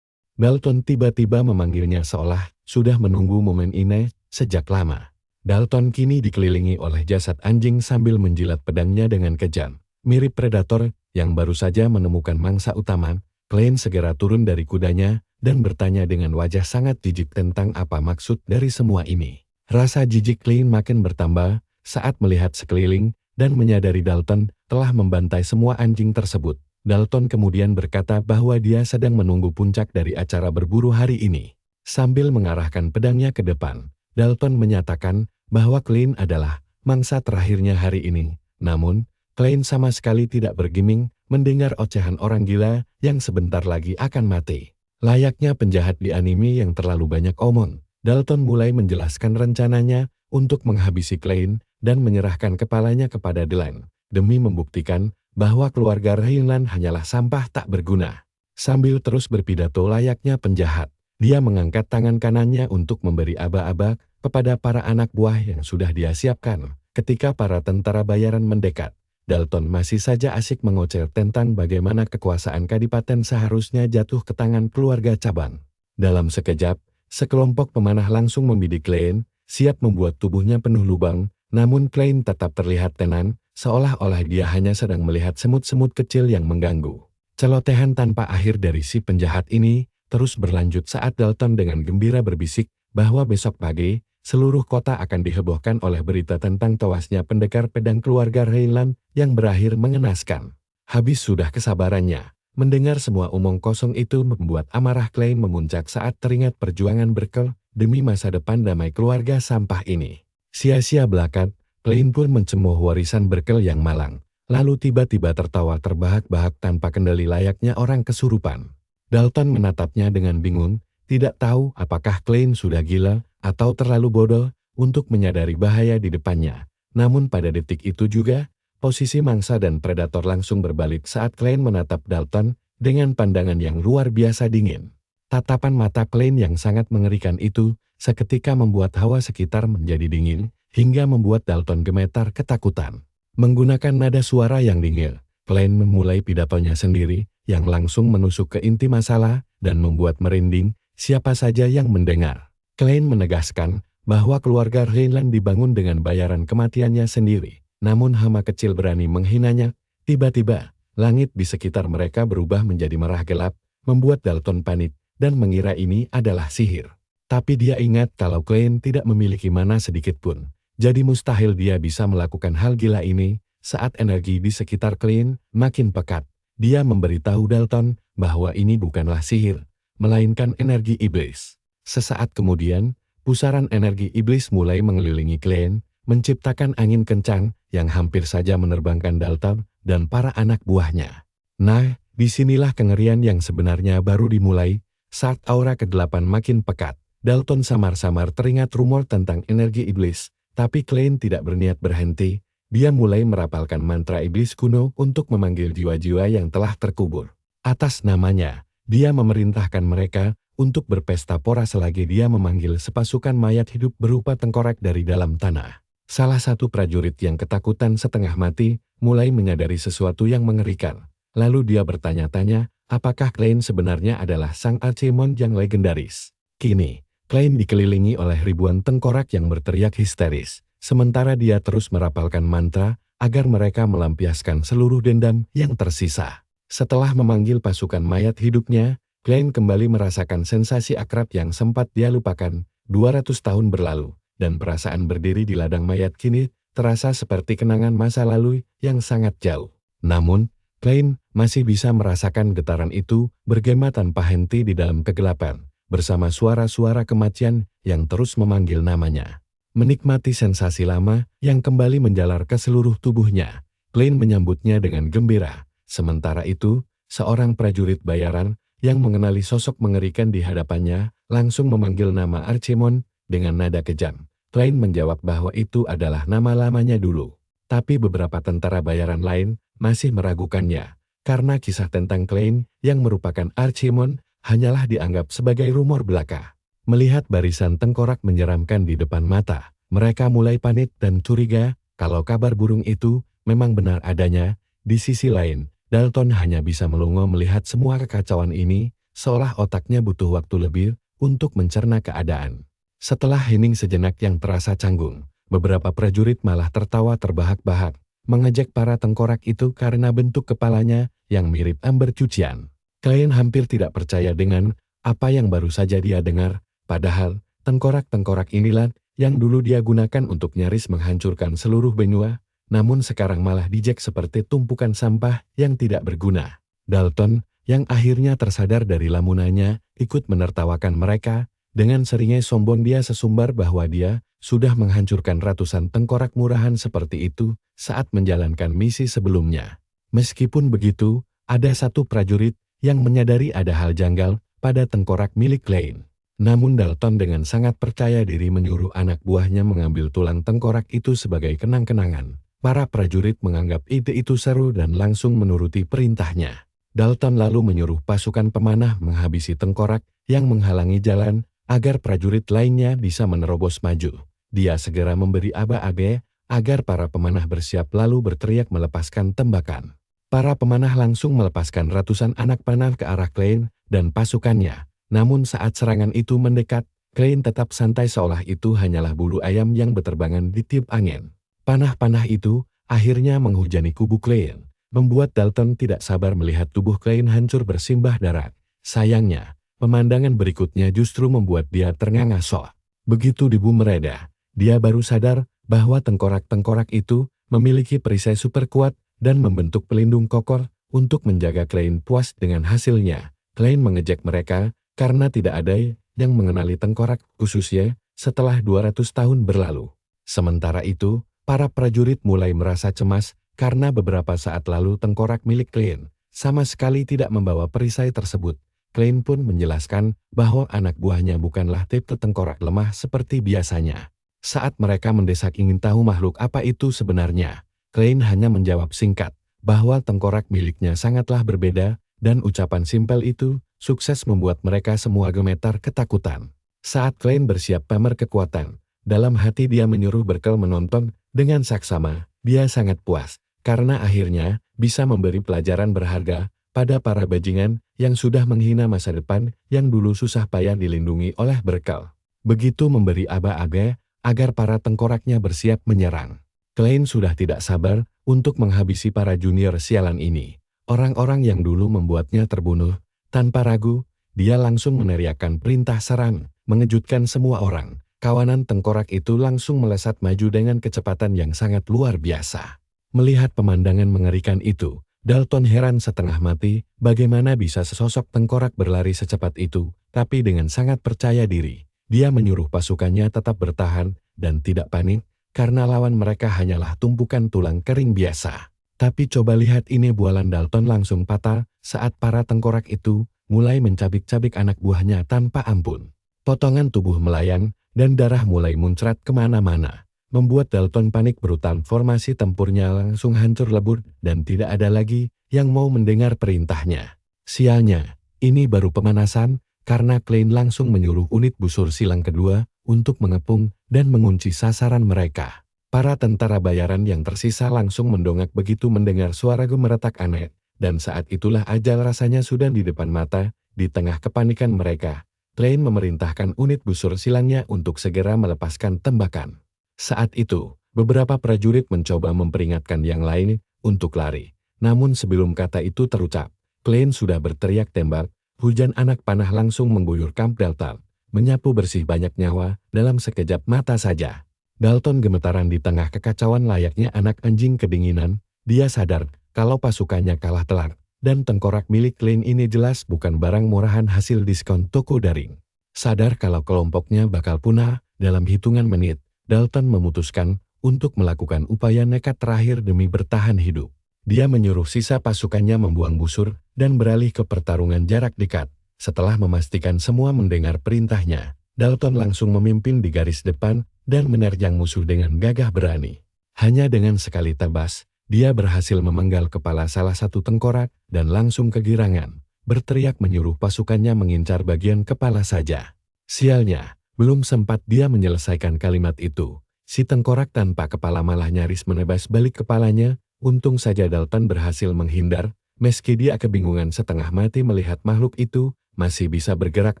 Dalton tiba-tiba memanggilnya seolah sudah menunggu momen ini sejak lama. Dalton kini dikelilingi oleh jasad anjing sambil menjilat pedangnya dengan kejam. Mirip predator yang baru saja menemukan mangsa utama, Klein segera turun dari kudanya dan bertanya dengan wajah sangat jijik tentang apa maksud dari semua ini. Rasa jijik Klein makin bertambah saat melihat sekeliling dan menyadari Dalton telah membantai semua anjing tersebut. Dalton kemudian berkata bahwa dia sedang menunggu puncak dari acara berburu hari ini. Sambil mengarahkan pedangnya ke depan, Dalton menyatakan bahwa Klein adalah mangsa terakhirnya hari ini. Namun, Klein sama sekali tidak bergeming mendengar ocehan orang gila yang sebentar lagi akan mati. Layaknya penjahat di anime yang terlalu banyak omong, Dalton mulai menjelaskan rencananya untuk menghabisi Klein dan menyerahkan kepalanya kepada Delenn, demi membuktikan bahwa keluarga Rhiannon hanyalah sampah tak berguna. Sambil terus berpidato layaknya penjahat, dia mengangkat tangan kanannya untuk memberi aba-aba kepada para anak buah yang sudah dia siapkan. Ketika para tentara bayaran mendekat, Dalton masih saja asik mengoceh tentang bagaimana kekuasaan kadipaten seharusnya jatuh ke tangan keluarga cabang. Dalam sekejap, sekelompok pemanah langsung membidik Klein, siap membuat tubuhnya penuh lubang, namun Klein tetap terlihat tenang, seolah-olah dia hanya sedang melihat semut-semut kecil yang mengganggu. Celotehan tanpa akhir dari si penjahat ini terus berlanjut saat Dalton dengan gembira berbisik bahwa besok pagi, seluruh kota akan dihebohkan oleh berita tentang tewasnya pendekar pedang keluarga Rhiannon yang berakhir mengenaskan. Habis sudah kesabarannya. Mendengar semua omong kosong itu membuat amarah Klein memuncak saat teringat perjuangan Berkel demi masa depan damai keluarga sampah ini. Sia-sia belaka, Klein pun mencemooh warisan Berkel yang malang, lalu tiba-tiba tertawa terbahak-bahak tanpa kendali layaknya orang kesurupan. Dalton menatapnya dengan bingung, tidak tahu apakah Klein sudah gila atau terlalu bodoh untuk menyadari bahaya di depannya. Namun pada detik itu juga, posisi mangsa dan predator langsung berbalik saat Klein menatap Dalton dengan pandangan yang luar biasa dingin. Tatapan mata Klein yang sangat mengerikan itu seketika membuat hawa sekitar menjadi dingin hingga membuat Dalton gemetar ketakutan. Menggunakan nada suara yang dingin, Klein memulai pidatonya sendiri yang langsung menusuk ke inti masalah dan membuat merinding siapa saja yang mendengar. Klein menegaskan bahwa keluarga Rhiannon dibangun dengan bayaran kematiannya sendiri. Namun hama kecil berani menghinanya. Tiba-tiba, langit di sekitar mereka berubah menjadi merah gelap, membuat Dalton panik dan mengira ini adalah sihir. Tapi dia ingat kalau Klein tidak memiliki mana sedikit pun. Jadi mustahil dia bisa melakukan hal gila ini. Saat energi di sekitar Klein makin pekat, dia memberitahu Dalton bahwa ini bukanlah sihir, melainkan energi iblis. Sesaat kemudian, pusaran energi iblis mulai mengelilingi Klein, menciptakan angin kencang yang hampir saja menerbangkan Dalton dan para anak buahnya. Nah, disinilah kengerian yang sebenarnya baru dimulai. Saat aura kegelapan makin pekat, Dalton samar-samar teringat rumor tentang energi iblis, tapi Klein tidak berniat berhenti. Dia mulai merapalkan mantra iblis kuno untuk memanggil jiwa-jiwa yang telah terkubur. Atas namanya, dia memerintahkan mereka untuk berpesta pora selagi dia memanggil sepasukan mayat hidup berupa tengkorak dari dalam tanah. Salah satu prajurit yang ketakutan setengah mati mulai menyadari sesuatu yang mengerikan. Lalu dia bertanya-tanya, apakah Klein sebenarnya adalah sang Archimon yang legendaris. Kini, Klein dikelilingi oleh ribuan tengkorak yang berteriak histeris, sementara dia terus merapalkan mantra agar mereka melampiaskan seluruh dendam yang tersisa. Setelah memanggil pasukan mayat hidupnya, Klein kembali merasakan sensasi akrab yang sempat dia lupakan 200 tahun berlalu. Dan perasaan berdiri di ladang mayat kini terasa seperti kenangan masa lalu yang sangat jauh. Namun, Klein masih bisa merasakan getaran itu bergema tanpa henti di dalam kegelapan, bersama suara-suara kematian yang terus memanggil namanya. Menikmati sensasi lama yang kembali menjalar ke seluruh tubuhnya, Klein menyambutnya dengan gembira. Sementara itu, seorang prajurit bayaran yang mengenali sosok mengerikan di hadapannya langsung memanggil nama Archimon dengan nada kejam. Klein menjawab bahwa itu adalah nama lamanya dulu. Tapi beberapa tentara bayaran lain masih meragukannya, karena kisah tentang Klein yang merupakan Archimon hanyalah dianggap sebagai rumor belaka. Melihat barisan tengkorak menyeramkan di depan mata, mereka mulai panik dan curiga kalau kabar burung itu memang benar adanya. Di sisi lain, Dalton hanya bisa melongo melihat semua kekacauan ini, seolah otaknya butuh waktu lebih untuk mencerna keadaan. Setelah hening sejenak yang terasa canggung, beberapa prajurit malah tertawa terbahak-bahak, mengejek para tengkorak itu karena bentuk kepalanya yang mirip ember cucian. Klein hampir tidak percaya dengan apa yang baru saja dia dengar. Padahal, tengkorak-tengkorak inilah yang dulu dia gunakan untuk nyaris menghancurkan seluruh benua, namun sekarang malah dijek seperti tumpukan sampah yang tidak berguna. Dalton, yang akhirnya tersadar dari lamunannya, ikut menertawakan mereka. Dengan seringai sombong dia sesumbar bahwa dia sudah menghancurkan ratusan tengkorak murahan seperti itu saat menjalankan misi sebelumnya. Meskipun begitu, ada satu prajurit yang menyadari ada hal janggal pada tengkorak milik Klein. Namun Dalton dengan sangat percaya diri menyuruh anak buahnya mengambil tulang tengkorak itu sebagai kenang-kenangan. Para prajurit menganggap ide itu seru dan langsung menuruti perintahnya. Dalton lalu menyuruh pasukan pemanah menghabisi tengkorak yang menghalangi jalan agar prajurit lainnya bisa menerobos maju. Dia segera memberi aba-aba agar para pemanah bersiap lalu berteriak melepaskan tembakan. Para pemanah langsung melepaskan ratusan anak panah ke arah Klein dan pasukannya. Namun saat serangan itu mendekat, Klein tetap santai seolah itu hanyalah bulu ayam yang berterbangan di tiup angin. Panah-panah itu akhirnya menghujani kubu Klein, membuat Dalton tidak sabar melihat tubuh Klein hancur bersimbah darah. Sayangnya, pemandangan berikutnya justru membuat dia ternganga-ngosok. Begitu debu mereda, dia baru sadar bahwa tengkorak-tengkorak itu memiliki perisai super kuat dan membentuk pelindung kokoh untuk menjaga Klein puas dengan hasilnya. Klein mengejek mereka karena tidak ada yang mengenali tengkorak khususnya setelah 200 tahun berlalu. Sementara itu, para prajurit mulai merasa cemas karena beberapa saat lalu tengkorak milik Klein sama sekali tidak membawa perisai tersebut. Klein pun menjelaskan bahwa anak buahnya bukanlah tipe tengkorak lemah seperti biasanya. Saat mereka mendesak ingin tahu makhluk apa itu sebenarnya, Klein hanya menjawab singkat bahwa tengkorak miliknya sangatlah berbeda, dan ucapan simpel itu sukses membuat mereka semua gemetar ketakutan. Saat Klein bersiap pamer kekuatan, dalam hati dia menyuruh Berkel menonton dengan saksama. Dia sangat puas, karena akhirnya bisa memberi pelajaran berharga pada para bajingan yang sudah menghina masa depan yang dulu susah payah dilindungi oleh Berkel. Begitu memberi aba-aba agar para tengkoraknya bersiap menyerang. Klein sudah tidak sabar untuk menghabisi para junior sialan ini. Orang-orang yang dulu membuatnya terbunuh, tanpa ragu, dia langsung meneriakkan perintah serang, mengejutkan semua orang. Kawanan tengkorak itu langsung melesat maju dengan kecepatan yang sangat luar biasa. Melihat pemandangan mengerikan itu, Dalton heran setengah mati, bagaimana bisa sesosok tengkorak berlari secepat itu, tapi dengan sangat percaya diri. Dia menyuruh pasukannya tetap bertahan dan tidak panik, karena lawan mereka hanyalah tumpukan tulang kering biasa. Tapi coba lihat ini, bualan Dalton langsung patah saat para tengkorak itu mulai mencabik-cabik anak buahnya tanpa ampun. Potongan tubuh melayang dan darah mulai muncrat kemana-mana, membuat Dalton panik. Brutal formasi tempurnya langsung hancur lebur dan tidak ada lagi yang mau mendengar perintahnya. Sialnya, ini baru pemanasan, karena Klein langsung menyuruh unit busur silang kedua untuk mengepung dan mengunci sasaran mereka. Para tentara bayaran yang tersisa langsung mendongak begitu mendengar suara gemeretak aneh, dan saat itulah ajal rasanya sudah di depan mata. Di tengah kepanikan mereka, Klein memerintahkan unit busur silangnya untuk segera melepaskan tembakan. Saat itu, beberapa prajurit mencoba memperingatkan yang lain untuk lari. Namun sebelum kata itu terucap, Klein sudah berteriak tembak. Hujan anak panah langsung mengguyur kamp Dalton, menyapu bersih banyak nyawa dalam sekejap mata saja. Dalton gemetaran di tengah kekacauan layaknya anak anjing kedinginan. Dia sadar kalau pasukannya kalah telak, dan tengkorak milik Klein ini jelas bukan barang murahan hasil diskon toko daring. Sadar kalau kelompoknya bakal punah dalam hitungan menit, Dalton memutuskan untuk melakukan upaya nekat terakhir demi bertahan hidup. Dia menyuruh sisa pasukannya membuang busur dan beralih ke pertarungan jarak dekat. Setelah memastikan semua mendengar perintahnya, Dalton langsung memimpin di garis depan dan menerjang musuh dengan gagah berani. Hanya dengan sekali tebas, dia berhasil memenggal kepala salah satu tengkorak dan langsung kegirangan, berteriak menyuruh pasukannya mengincar bagian kepala saja. Sialnya, belum sempat dia menyelesaikan kalimat itu, si tengkorak tanpa kepala malah nyaris menebas balik kepalanya. Untung saja Dalton berhasil menghindar, meski dia kebingungan setengah mati melihat makhluk itu masih bisa bergerak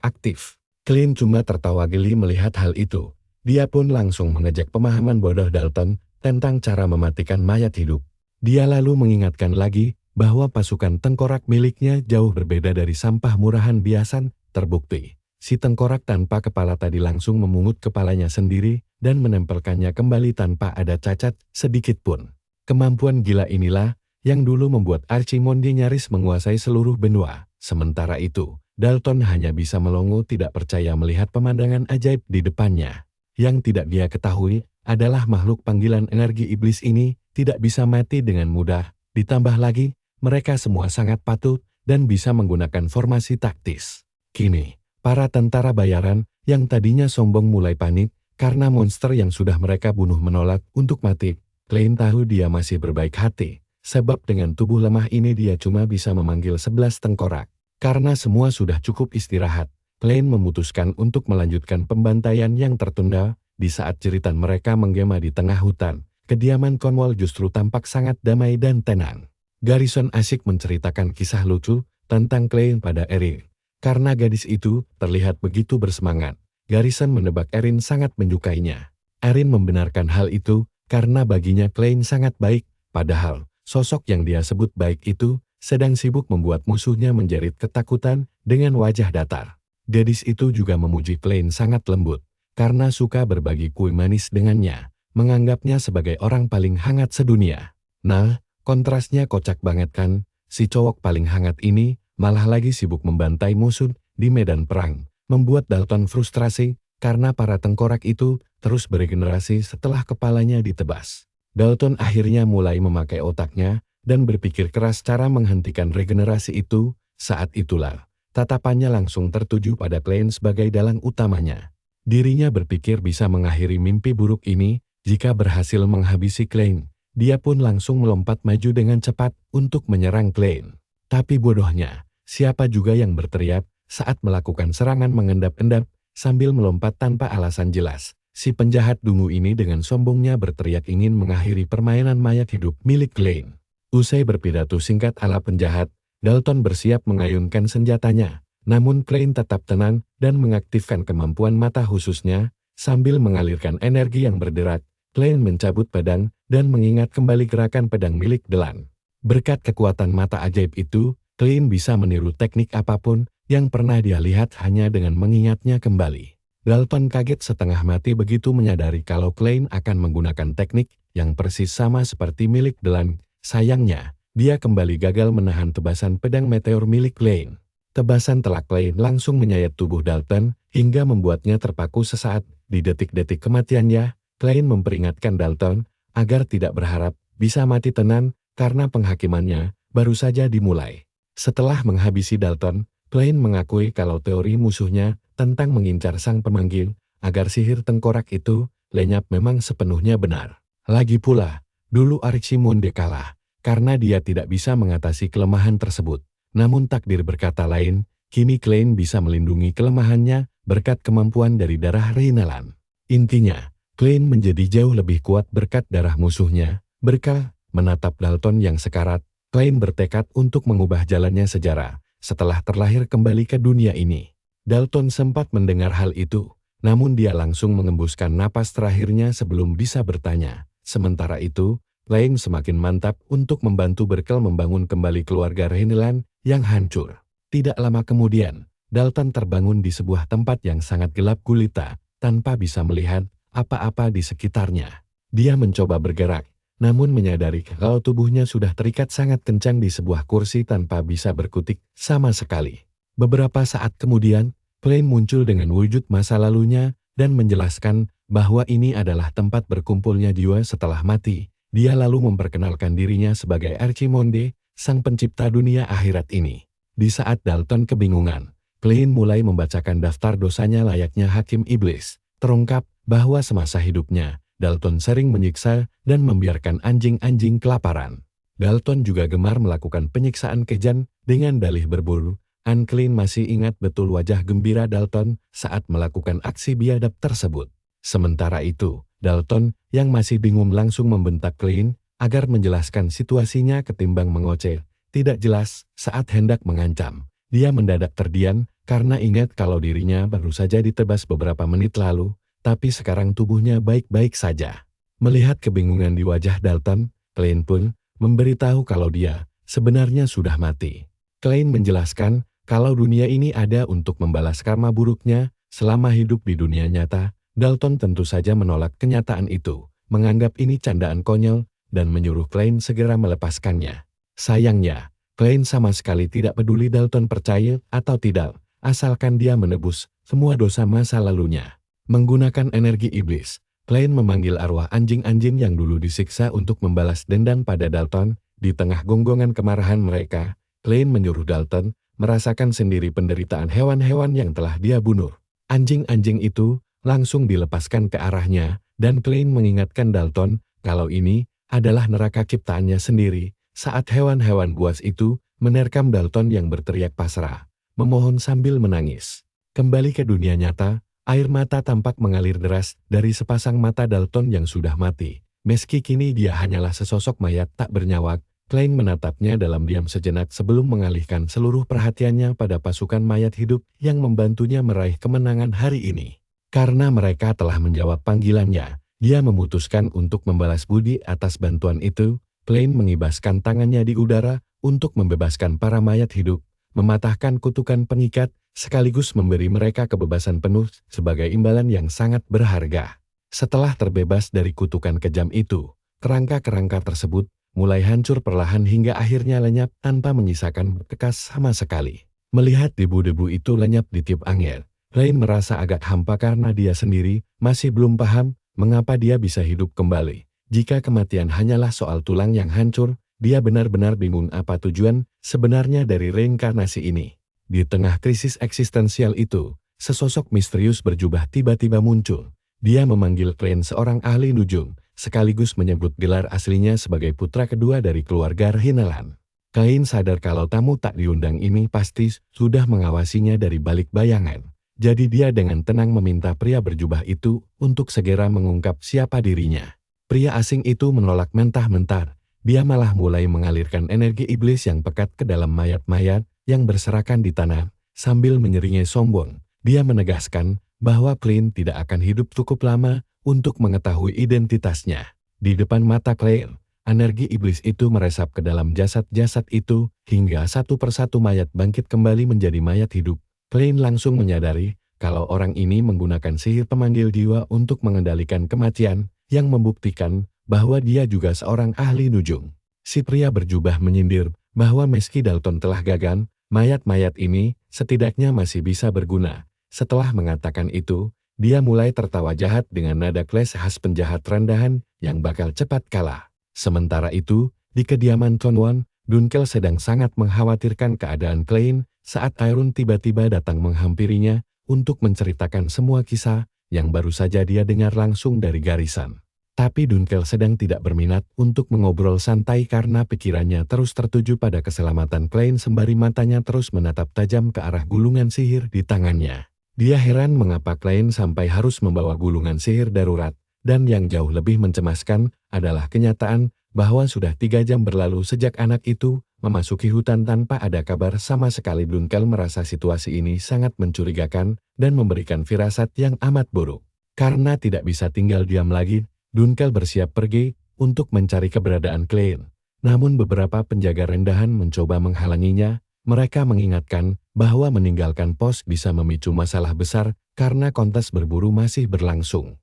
aktif. Clint cuma tertawa geli melihat hal itu. Dia pun langsung mengejek pemahaman bodoh Dalton tentang cara mematikan mayat hidup. Dia lalu mengingatkan lagi bahwa pasukan tengkorak miliknya jauh berbeda dari sampah murahan biasa. Terbukti, si tengkorak tanpa kepala tadi langsung memungut kepalanya sendiri dan menempelkannya kembali tanpa ada cacat sedikit pun. Kemampuan gila inilah yang dulu membuat Archimonde nyaris menguasai seluruh benua. Sementara itu, Dalton hanya bisa melongo tidak percaya melihat pemandangan ajaib di depannya. Yang tidak dia ketahui adalah makhluk panggilan energi iblis ini tidak bisa mati dengan mudah. Ditambah lagi, mereka semua sangat patuh dan bisa menggunakan formasi taktis. Kini, para tentara bayaran yang tadinya sombong mulai panik karena monster yang sudah mereka bunuh menolak untuk mati. Clint tahu dia masih berbaik hati, sebab dengan tubuh lemah ini dia cuma bisa memanggil 11 tengkorak. Karena semua sudah cukup istirahat, Clint memutuskan untuk melanjutkan pembantaian yang tertunda. Di saat jeritan mereka menggema di tengah hutan, kediaman Cornwall justru tampak sangat damai dan tenang. Garrison asik menceritakan kisah lucu tentang Clint pada Erin. Karena gadis itu terlihat begitu bersemangat, Garrison menebak Erin sangat menyukainya. Erin membenarkan hal itu, karena baginya Clint sangat baik, padahal sosok yang dia sebut baik itu sedang sibuk membuat musuhnya menjerit ketakutan dengan wajah datar. Gadis itu juga memuji Clint sangat lembut, karena suka berbagi kue manis dengannya, menganggapnya sebagai orang paling hangat sedunia. Nah, kontrasnya kocak banget kan, si cowok paling hangat ini malah lagi sibuk membantai musuh di medan perang, membuat Dalton frustrasi karena para tengkorak itu terus beregenerasi setelah kepalanya ditebas. Dalton akhirnya mulai memakai otaknya dan berpikir keras cara menghentikan regenerasi itu. Saat itulah, tatapannya langsung tertuju pada Clint sebagai dalang utamanya. Dirinya berpikir bisa mengakhiri mimpi buruk ini jika berhasil menghabisi Clint. Dia pun langsung melompat maju dengan cepat untuk menyerang Clint. Tapi bodohnya, siapa juga yang berteriak saat melakukan serangan mengendap-endap sambil melompat tanpa alasan jelas. Si penjahat dungu ini dengan sombongnya berteriak ingin mengakhiri permainan mayat hidup milik Clint. Usai berpidato singkat ala penjahat, Dalton bersiap mengayunkan senjatanya. Namun Clint tetap tenang dan mengaktifkan kemampuan mata khususnya. Sambil mengalirkan energi yang berderak, Clint mencabut pedang dan mengingat kembali gerakan pedang milik Delan. Berkat kekuatan mata ajaib itu, Clint bisa meniru teknik apapun yang pernah dia lihat hanya dengan mengingatnya kembali. Dalton kaget setengah mati begitu menyadari kalau Clint akan menggunakan teknik yang persis sama seperti milik Delan. Sayangnya, dia kembali gagal menahan tebasan pedang meteor milik Clint. Tebasan telak Clint langsung menyayat tubuh Dalton hingga membuatnya terpaku sesaat. Di detik-detik kematiannya, Clint memperingatkan Dalton agar tidak berharap bisa mati tenang karena penghakimannya baru saja dimulai. Setelah menghabisi Dalton, Clint mengakui kalau teori musuhnya tentang mengincar sang pemanggil agar sihir tengkorak itu lenyap memang sepenuhnya benar. Lagi pula, dulu Archimonde kalah karena dia tidak bisa mengatasi kelemahan tersebut. Namun takdir berkata lain, kini Clint bisa melindungi kelemahannya berkat kemampuan dari darah Rhineland. Intinya, Clint menjadi jauh lebih kuat berkat darah musuhnya. Berkah menatap Dalton yang sekarat, Clint bertekad untuk mengubah jalannya sejarah setelah terlahir kembali ke dunia ini. Dalton sempat mendengar hal itu, namun dia langsung mengembuskan napas terakhirnya sebelum bisa bertanya. Sementara itu, Clint semakin mantap untuk membantu Berkel membangun kembali keluarga Rhineland yang hancur. Tidak lama kemudian, Dalton terbangun di sebuah tempat yang sangat gelap gulita, tanpa bisa melihat apa-apa di sekitarnya. Dia mencoba bergerak, namun menyadari kalau tubuhnya sudah terikat sangat kencang di sebuah kursi tanpa bisa berkutik sama sekali. Beberapa saat kemudian, Clint muncul dengan wujud masa lalunya dan menjelaskan bahwa ini adalah tempat berkumpulnya jiwa setelah mati. Dia lalu memperkenalkan dirinya sebagai Archimonde, sang pencipta dunia akhirat ini. Di saat Dalton kebingungan, Klein mulai membacakan daftar dosanya layaknya hakim iblis. Terungkap bahwa semasa hidupnya, Dalton sering menyiksa dan membiarkan anjing-anjing kelaparan. Dalton juga gemar melakukan penyiksaan kejam dengan dalih berburu. Klein masih ingat betul wajah gembira Dalton saat melakukan aksi biadab tersebut. Sementara itu, Dalton yang masih bingung langsung membentak Klein agar menjelaskan situasinya ketimbang mengoceh. Tidak jelas saat hendak mengancam. Dia mendadak terdiam karena ingat kalau dirinya baru saja ditebas beberapa menit lalu, tapi sekarang tubuhnya baik-baik saja. Melihat kebingungan di wajah Dalton, Klein pun memberitahu kalau dia sebenarnya sudah mati. Klein menjelaskan kalau dunia ini ada untuk membalas karma buruknya selama hidup di dunia nyata. Dalton tentu saja menolak kenyataan itu, menganggap ini candaan konyol, dan menyuruh Klein segera melepaskannya. Sayangnya, Klein sama sekali tidak peduli Dalton percaya atau tidak, asalkan dia menebus semua dosa masa lalunya. Menggunakan energi iblis, Klein memanggil arwah anjing-anjing yang dulu disiksa untuk membalas dendam pada Dalton. Di tengah gonggongan kemarahan mereka, Klein menyuruh Dalton merasakan sendiri penderitaan hewan-hewan yang telah dia bunuh. Anjing-anjing itu langsung dilepaskan ke arahnya, dan Klein mengingatkan Dalton kalau ini adalah neraka ciptaannya sendiri. Saat hewan-hewan buas itu menerkam Dalton yang berteriak pasrah, memohon sambil menangis. Kembali ke dunia nyata, air mata tampak mengalir deras dari sepasang mata Dalton yang sudah mati. Meski kini dia hanyalah sesosok mayat tak bernyawa, Klein menatapnya dalam diam sejenak sebelum mengalihkan seluruh perhatiannya pada pasukan mayat hidup yang membantunya meraih kemenangan hari ini. Karena mereka telah menjawab panggilannya, dia memutuskan untuk membalas budi atas bantuan itu. Klein mengibaskan tangannya di udara untuk membebaskan para mayat hidup, mematahkan kutukan pengikat, sekaligus memberi mereka kebebasan penuh sebagai imbalan yang sangat berharga. Setelah terbebas dari kutukan kejam itu, kerangka-kerangka tersebut mulai hancur perlahan hingga akhirnya lenyap tanpa menyisakan bekas sama sekali. Melihat debu-debu itu lenyap di tiup angin, Klein merasa agak hampa karena dia sendiri masih belum paham mengapa dia bisa hidup kembali. Jika kematian hanyalah soal tulang yang hancur, dia benar-benar bingung apa tujuan sebenarnya dari reinkarnasi ini. Di tengah krisis eksistensial itu, sesosok misterius berjubah tiba-tiba muncul. Dia memanggil Klein seorang ahli nujum, sekaligus menyebut gelar aslinya sebagai putra kedua dari keluarga Rhineland. Klein sadar kalau tamu tak diundang ini pasti sudah mengawasinya dari balik bayangan. Jadi dia dengan tenang meminta pria berjubah itu untuk segera mengungkap siapa dirinya. Pria asing itu menolak mentah-mentah. Dia malah mulai mengalirkan energi iblis yang pekat ke dalam mayat-mayat yang berserakan di tanah. Sambil menyeringai sombong, dia menegaskan bahwa Klein tidak akan hidup cukup lama untuk mengetahui identitasnya. Di depan mata Klein, energi iblis itu meresap ke dalam jasad-jasad itu hingga satu persatu mayat bangkit kembali menjadi mayat hidup. Klein langsung menyadari kalau orang ini menggunakan sihir pemanggil jiwa untuk mengendalikan kematian, yang membuktikan bahwa dia juga seorang ahli nujum. Si pria berjubah menyindir bahwa meski Dalton telah gagal, mayat-mayat ini setidaknya masih bisa berguna. Setelah mengatakan itu, dia mulai tertawa jahat dengan nada kles khas penjahat rendahan yang bakal cepat kalah. Sementara itu, di kediaman Conwan, Dunkel sedang sangat mengkhawatirkan keadaan Klein saat Iron tiba-tiba datang menghampirinya untuk menceritakan semua kisah yang baru saja dia dengar langsung dari garisan. Tapi Dunkel sedang tidak berminat untuk mengobrol santai karena pikirannya terus tertuju pada keselamatan Klein sembari matanya terus menatap tajam ke arah gulungan sihir di tangannya. Dia heran mengapa Klein sampai harus membawa gulungan sihir darurat, dan yang jauh lebih mencemaskan adalah kenyataan bahwa sudah 3 jam berlalu sejak anak itu memasuki hutan tanpa ada kabar sama sekali. Dunkel merasa situasi ini sangat mencurigakan dan memberikan firasat yang amat buruk. Karena tidak bisa tinggal diam lagi, Dunkel bersiap pergi untuk mencari keberadaan Klein. Namun beberapa penjaga rendahan mencoba menghalanginya. Mereka mengingatkan bahwa meninggalkan pos bisa memicu masalah besar karena kontes berburu masih berlangsung.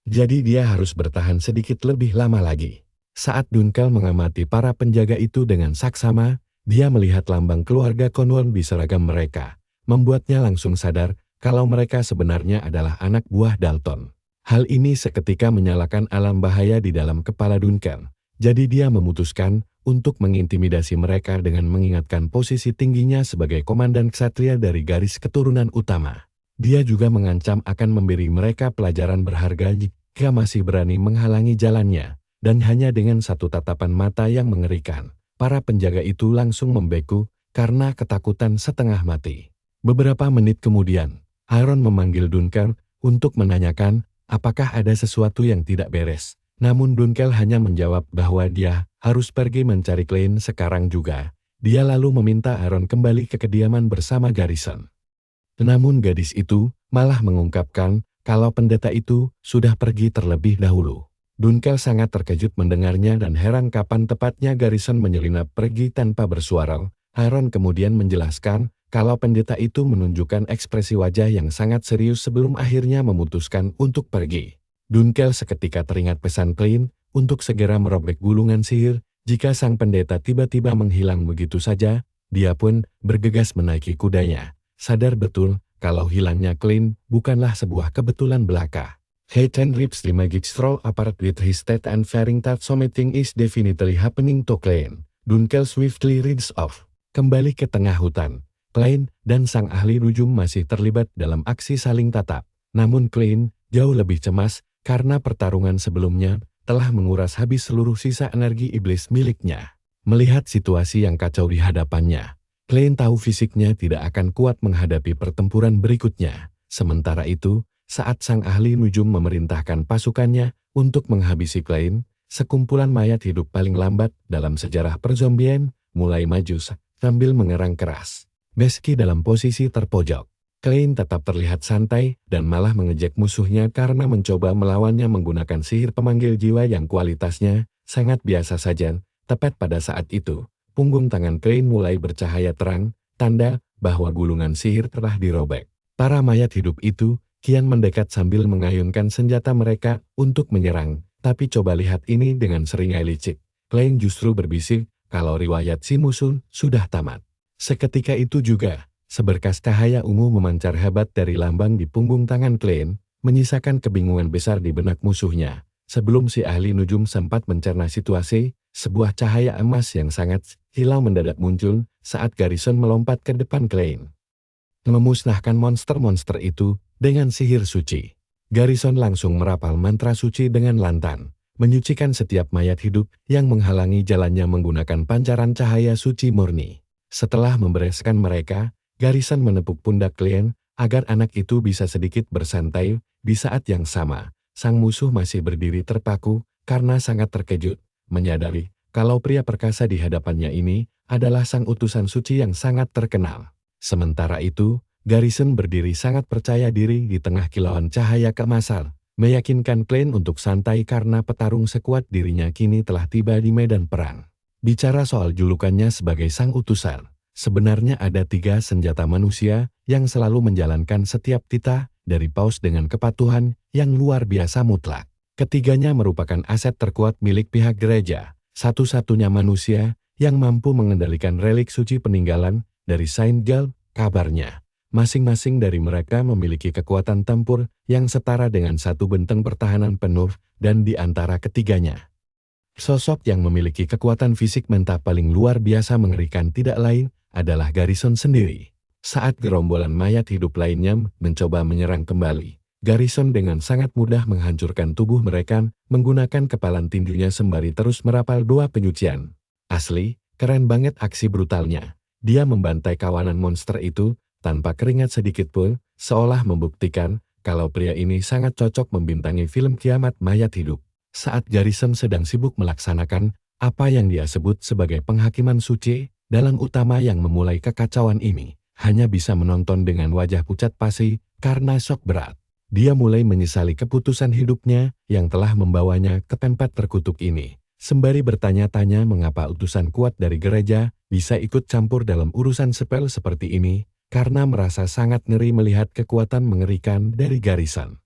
Jadi dia harus bertahan sedikit lebih lama lagi. Saat Dunkel mengamati para penjaga itu dengan saksama, dia melihat lambang keluarga Conwan di seragam mereka, membuatnya langsung sadar kalau mereka sebenarnya adalah anak buah Dalton. Hal ini seketika menyalakan alarm bahaya di dalam kepala Duncan. Jadi dia memutuskan untuk mengintimidasi mereka dengan mengingatkan posisi tingginya sebagai komandan ksatria dari garis keturunan utama. Dia juga mengancam akan memberi mereka pelajaran berharga jika masih berani menghalangi jalannya. Dan hanya dengan satu tatapan mata yang mengerikan, para penjaga itu langsung membeku karena ketakutan setengah mati. Beberapa menit kemudian, Aaron memanggil Duncan untuk menanyakan apakah ada sesuatu yang tidak beres. Namun Duncan hanya menjawab bahwa dia harus pergi mencari Klein sekarang juga. Dia lalu meminta Aaron kembali ke kediaman bersama Garrison. Namun gadis itu malah mengungkapkan kalau pendeta itu sudah pergi terlebih dahulu. Duncan sangat terkejut mendengarnya dan heran kapan tepatnya Garrison menyelinap pergi tanpa bersuara. Aaron kemudian menjelaskan kalau pendeta itu menunjukkan ekspresi wajah yang sangat serius sebelum akhirnya memutuskan untuk pergi. Duncan seketika teringat pesan Klein untuk segera merobek gulungan sihir. Jika sang pendeta tiba-tiba menghilang begitu saja, dia pun bergegas menaiki kudanya. Sadar betul kalau hilangnya Klein bukanlah sebuah kebetulan belaka. Hayden rips the magic stroll apart with his teeth and fearing that something is definitely happening to Klein. Duncan swiftly rides off. Kembali ke tengah hutan. Klein dan sang ahli nujum masih terlibat dalam aksi saling tatap. Namun Klein jauh lebih cemas karena pertarungan sebelumnya telah menguras habis seluruh sisa energi iblis miliknya. Melihat situasi yang kacau di hadapannya, Klein tahu fisiknya tidak akan kuat menghadapi pertempuran berikutnya. Sementara itu, saat sang ahli nujum memerintahkan pasukannya untuk menghabisi Klein, sekumpulan mayat hidup paling lambat dalam sejarah perzombian mulai maju sambil mengerang keras. Meski dalam posisi terpojok, Klein tetap terlihat santai dan malah mengejek musuhnya karena mencoba melawannya menggunakan sihir pemanggil jiwa yang kualitasnya sangat biasa saja. Tepat pada saat itu, punggung tangan Klein mulai bercahaya terang, tanda bahwa gulungan sihir telah dirobek. Para mayat hidup itu kian mendekat sambil mengayunkan senjata mereka untuk menyerang, tapi coba lihat ini dengan seringai licik. Klein justru berbisik kalau riwayat si musuh sudah tamat. Seketika itu juga, seberkas cahaya ungu memancar hebat dari lambang di punggung tangan Klein, menyisakan kebingungan besar di benak musuhnya. Sebelum si ahli nujum sempat mencerna situasi, sebuah cahaya emas yang sangat hilau mendadak muncul saat Garrison melompat ke depan Klein, memusnahkan monster-monster itu dengan sihir suci. Garrison langsung merapal mantra suci dengan lantang, menyucikan setiap mayat hidup yang menghalangi jalannya menggunakan pancaran cahaya suci murni. Setelah membereskan mereka, Garrison menepuk pundak Klein agar anak itu bisa sedikit bersantai. Di saat yang sama, sang musuh masih berdiri terpaku karena sangat terkejut, menyadari kalau pria perkasa di hadapannya ini adalah sang utusan suci yang sangat terkenal. Sementara itu, Garrison berdiri sangat percaya diri di tengah kilauan cahaya keemasan, meyakinkan Klein untuk santai karena petarung sekuat dirinya kini telah tiba di medan perang. Bicara soal julukannya sebagai sang utusan, sebenarnya ada 3 senjata manusia yang selalu menjalankan setiap titah dari Paus dengan kepatuhan yang luar biasa mutlak. Ketiganya merupakan aset terkuat milik pihak gereja, satu-satunya manusia yang mampu mengendalikan relik suci peninggalan dari Saint Gall. Kabarnya, masing-masing dari mereka memiliki kekuatan tempur yang setara dengan satu benteng pertahanan penuh, dan di antara ketiganya, sosok yang memiliki kekuatan fisik mental paling luar biasa mengerikan tidak lain adalah Garrison sendiri. Saat gerombolan mayat hidup lainnya mencoba menyerang kembali, Garrison dengan sangat mudah menghancurkan tubuh mereka menggunakan kepalan tinjunya sembari terus merapal 2 penyucian. Asli, keren banget aksi brutalnya. Dia membantai kawanan monster itu tanpa keringat sedikit pun, seolah membuktikan kalau pria ini sangat cocok membintangi film kiamat mayat hidup. Saat Garrison sedang sibuk melaksanakan apa yang dia sebut sebagai penghakiman suci, dalang utama yang memulai kekacauan ini hanya bisa menonton dengan wajah pucat pasi karena shock berat. Dia mulai menyesali keputusan hidupnya yang telah membawanya ke tempat terkutuk ini. Sembari bertanya-tanya mengapa utusan kuat dari gereja bisa ikut campur dalam urusan sepele seperti ini, karena merasa sangat ngeri melihat kekuatan mengerikan dari Garrison.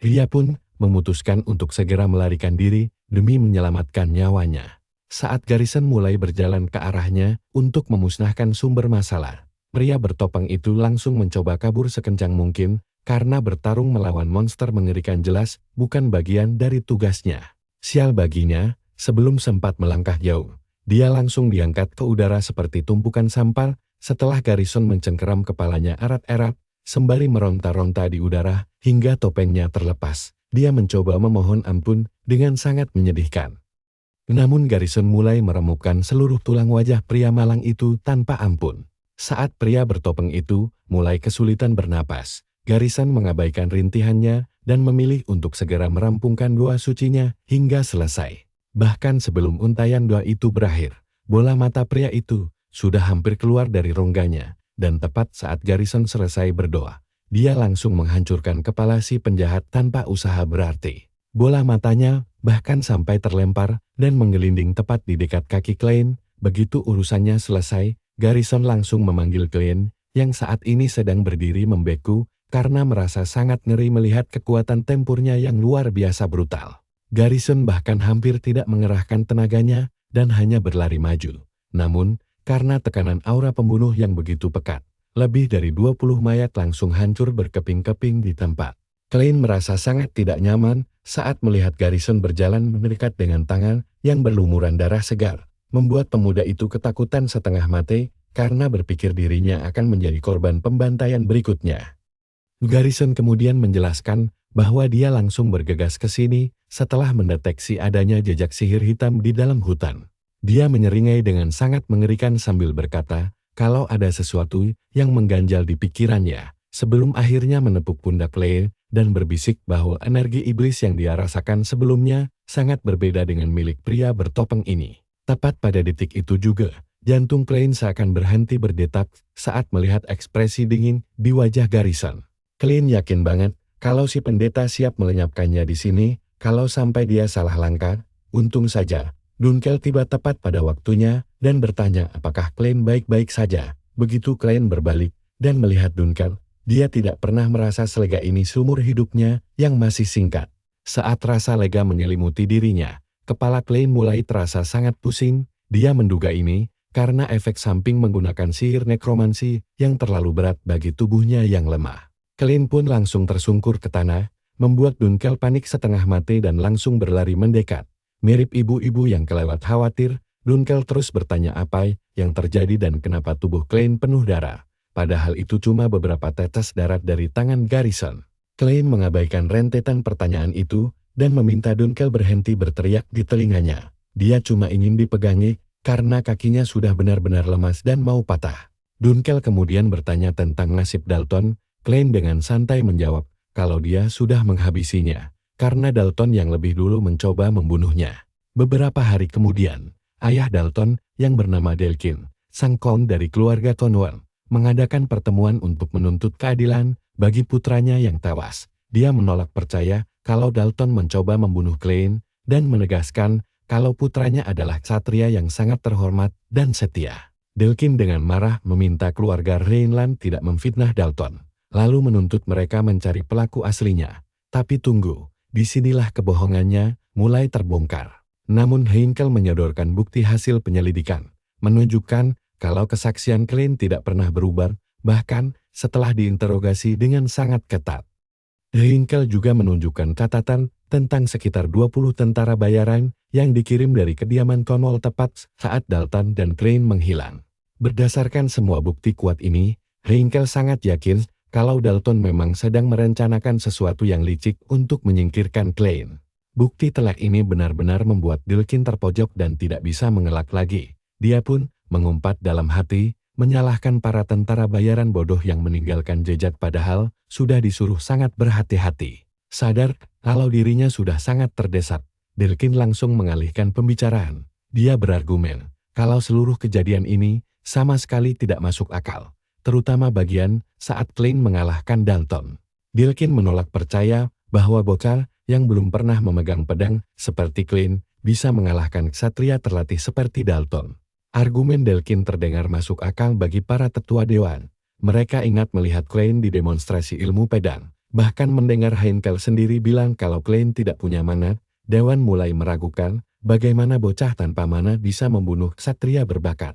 Dia pun memutuskan untuk segera melarikan diri demi menyelamatkan nyawanya. Saat Garrison mulai berjalan ke arahnya untuk memusnahkan sumber masalah, pria bertopeng itu langsung mencoba kabur sekencang mungkin karena bertarung melawan monster mengerikan jelas bukan bagian dari tugasnya. Sial baginya, sebelum sempat melangkah jauh, dia langsung diangkat ke udara seperti tumpukan sampah setelah Garrison mencengkeram kepalanya erat-erat, sembari meronta-ronta di udara hingga topengnya terlepas. Dia mencoba memohon ampun dengan sangat menyedihkan. Namun Garrison mulai meremukkan seluruh tulang wajah pria malang itu tanpa ampun. Saat pria bertopeng itu mulai kesulitan bernapas, Garrison mengabaikan rintihannya dan memilih untuk segera merampungkan doa sucinya hingga selesai. Bahkan sebelum untayan doa itu berakhir, bola mata pria itu sudah hampir keluar dari rongganya, dan tepat saat Garrison selesai berdoa, dia langsung menghancurkan kepala si penjahat tanpa usaha berarti. Bola matanya bahkan sampai terlempar dan menggelinding tepat di dekat kaki Klein. Begitu urusannya selesai, Garrison langsung memanggil Klein, yang saat ini sedang berdiri membeku karena merasa sangat ngeri melihat kekuatan tempurnya yang luar biasa brutal. Garrison bahkan hampir tidak mengerahkan tenaganya dan hanya berlari maju. Namun, karena tekanan aura pembunuh yang begitu pekat, lebih dari 20 mayat langsung hancur berkeping-keping di tempat. Klein merasa sangat tidak nyaman saat melihat Garrison berjalan mendekat dengan tangan yang berlumuran darah segar, membuat pemuda itu ketakutan setengah mati karena berpikir dirinya akan menjadi korban pembantaian berikutnya. Garrison kemudian menjelaskan bahwa dia langsung bergegas ke sini setelah mendeteksi adanya jejak sihir hitam di dalam hutan. Dia menyeringai dengan sangat mengerikan sambil berkata kalau ada sesuatu yang mengganjal di pikirannya, sebelum akhirnya menepuk pundak Klein dan berbisik bahwa energi iblis yang dia rasakan sebelumnya sangat berbeda dengan milik pria bertopeng ini. Tepat pada detik itu juga, jantung Klein seakan berhenti berdetak saat melihat ekspresi dingin di wajah Garrison. Klein yakin banget kalau si pendeta siap melenyapkannya di sini, kalau sampai dia salah langkah. Untung saja, Dunkel tiba tepat pada waktunya dan bertanya apakah Klein baik-baik saja. Begitu Klein berbalik dan melihat Dunkel, dia tidak pernah merasa selega ini seumur hidupnya yang masih singkat. Saat rasa lega menyelimuti dirinya, kepala Klein mulai terasa sangat pusing. Dia menduga ini karena efek samping menggunakan sihir nekromansi yang terlalu berat bagi tubuhnya yang lemah. Klein pun langsung tersungkur ke tanah, membuat Dunkel panik setengah mati dan langsung berlari mendekat. Mirip ibu-ibu yang kelewat khawatir, Dunkel terus bertanya apa yang terjadi dan kenapa tubuh Klein penuh darah. Padahal itu cuma beberapa tetes darah dari tangan Garrison. Klein mengabaikan rentetan pertanyaan itu dan meminta Dunkel berhenti berteriak di telinganya. Dia cuma ingin dipegangi karena kakinya sudah benar-benar lemas dan mau patah. Dunkel kemudian bertanya tentang nasib Dalton. Klein dengan santai menjawab kalau dia sudah menghabisinya karena Dalton yang lebih dulu mencoba membunuhnya. Beberapa hari kemudian, ayah Dalton yang bernama Delkin, sang Count dari keluarga Cornwall, mengadakan pertemuan untuk menuntut keadilan bagi putranya yang tewas. Dia menolak percaya kalau Dalton mencoba membunuh Klein dan menegaskan kalau putranya adalah ksatria yang sangat terhormat dan setia. Delkin dengan marah meminta keluarga Rhineland tidak memfitnah Dalton, lalu menuntut mereka mencari pelaku aslinya. Tapi tunggu, disinilah kebohongannya mulai terbongkar. Namun Heinkel menyodorkan bukti hasil penyelidikan, menunjukkan kalau kesaksian Klein tidak pernah berubah, bahkan setelah diinterogasi dengan sangat ketat. Heinkel juga menunjukkan catatan tentang sekitar 20 tentara bayaran yang dikirim dari kediaman Cornwall tepat saat Dalton dan Klein menghilang. Berdasarkan semua bukti kuat ini, Heinkel sangat yakin kalau Dalton memang sedang merencanakan sesuatu yang licik untuk menyingkirkan Klein. Bukti telak ini benar-benar membuat Delkin terpojok dan tidak bisa mengelak lagi. Dia pun mengumpat dalam hati, menyalahkan para tentara bayaran bodoh yang meninggalkan jejak padahal sudah disuruh sangat berhati-hati. Sadar kalau dirinya sudah sangat terdesak, Delkin langsung mengalihkan pembicaraan. Dia berargumen kalau seluruh kejadian ini sama sekali tidak masuk akal, terutama bagian saat Klein mengalahkan Dalton. Delkin menolak percaya bahwa bocah yang belum pernah memegang pedang seperti Klein bisa mengalahkan ksatria terlatih seperti Dalton. Argumen Delkin terdengar masuk akal bagi para tetua dewan. Mereka ingat melihat Klein di demonstrasi ilmu pedang. Bahkan mendengar Heinkel sendiri bilang kalau Klein tidak punya mana, dewan mulai meragukan bagaimana bocah tanpa mana bisa membunuh ksatria berbakat.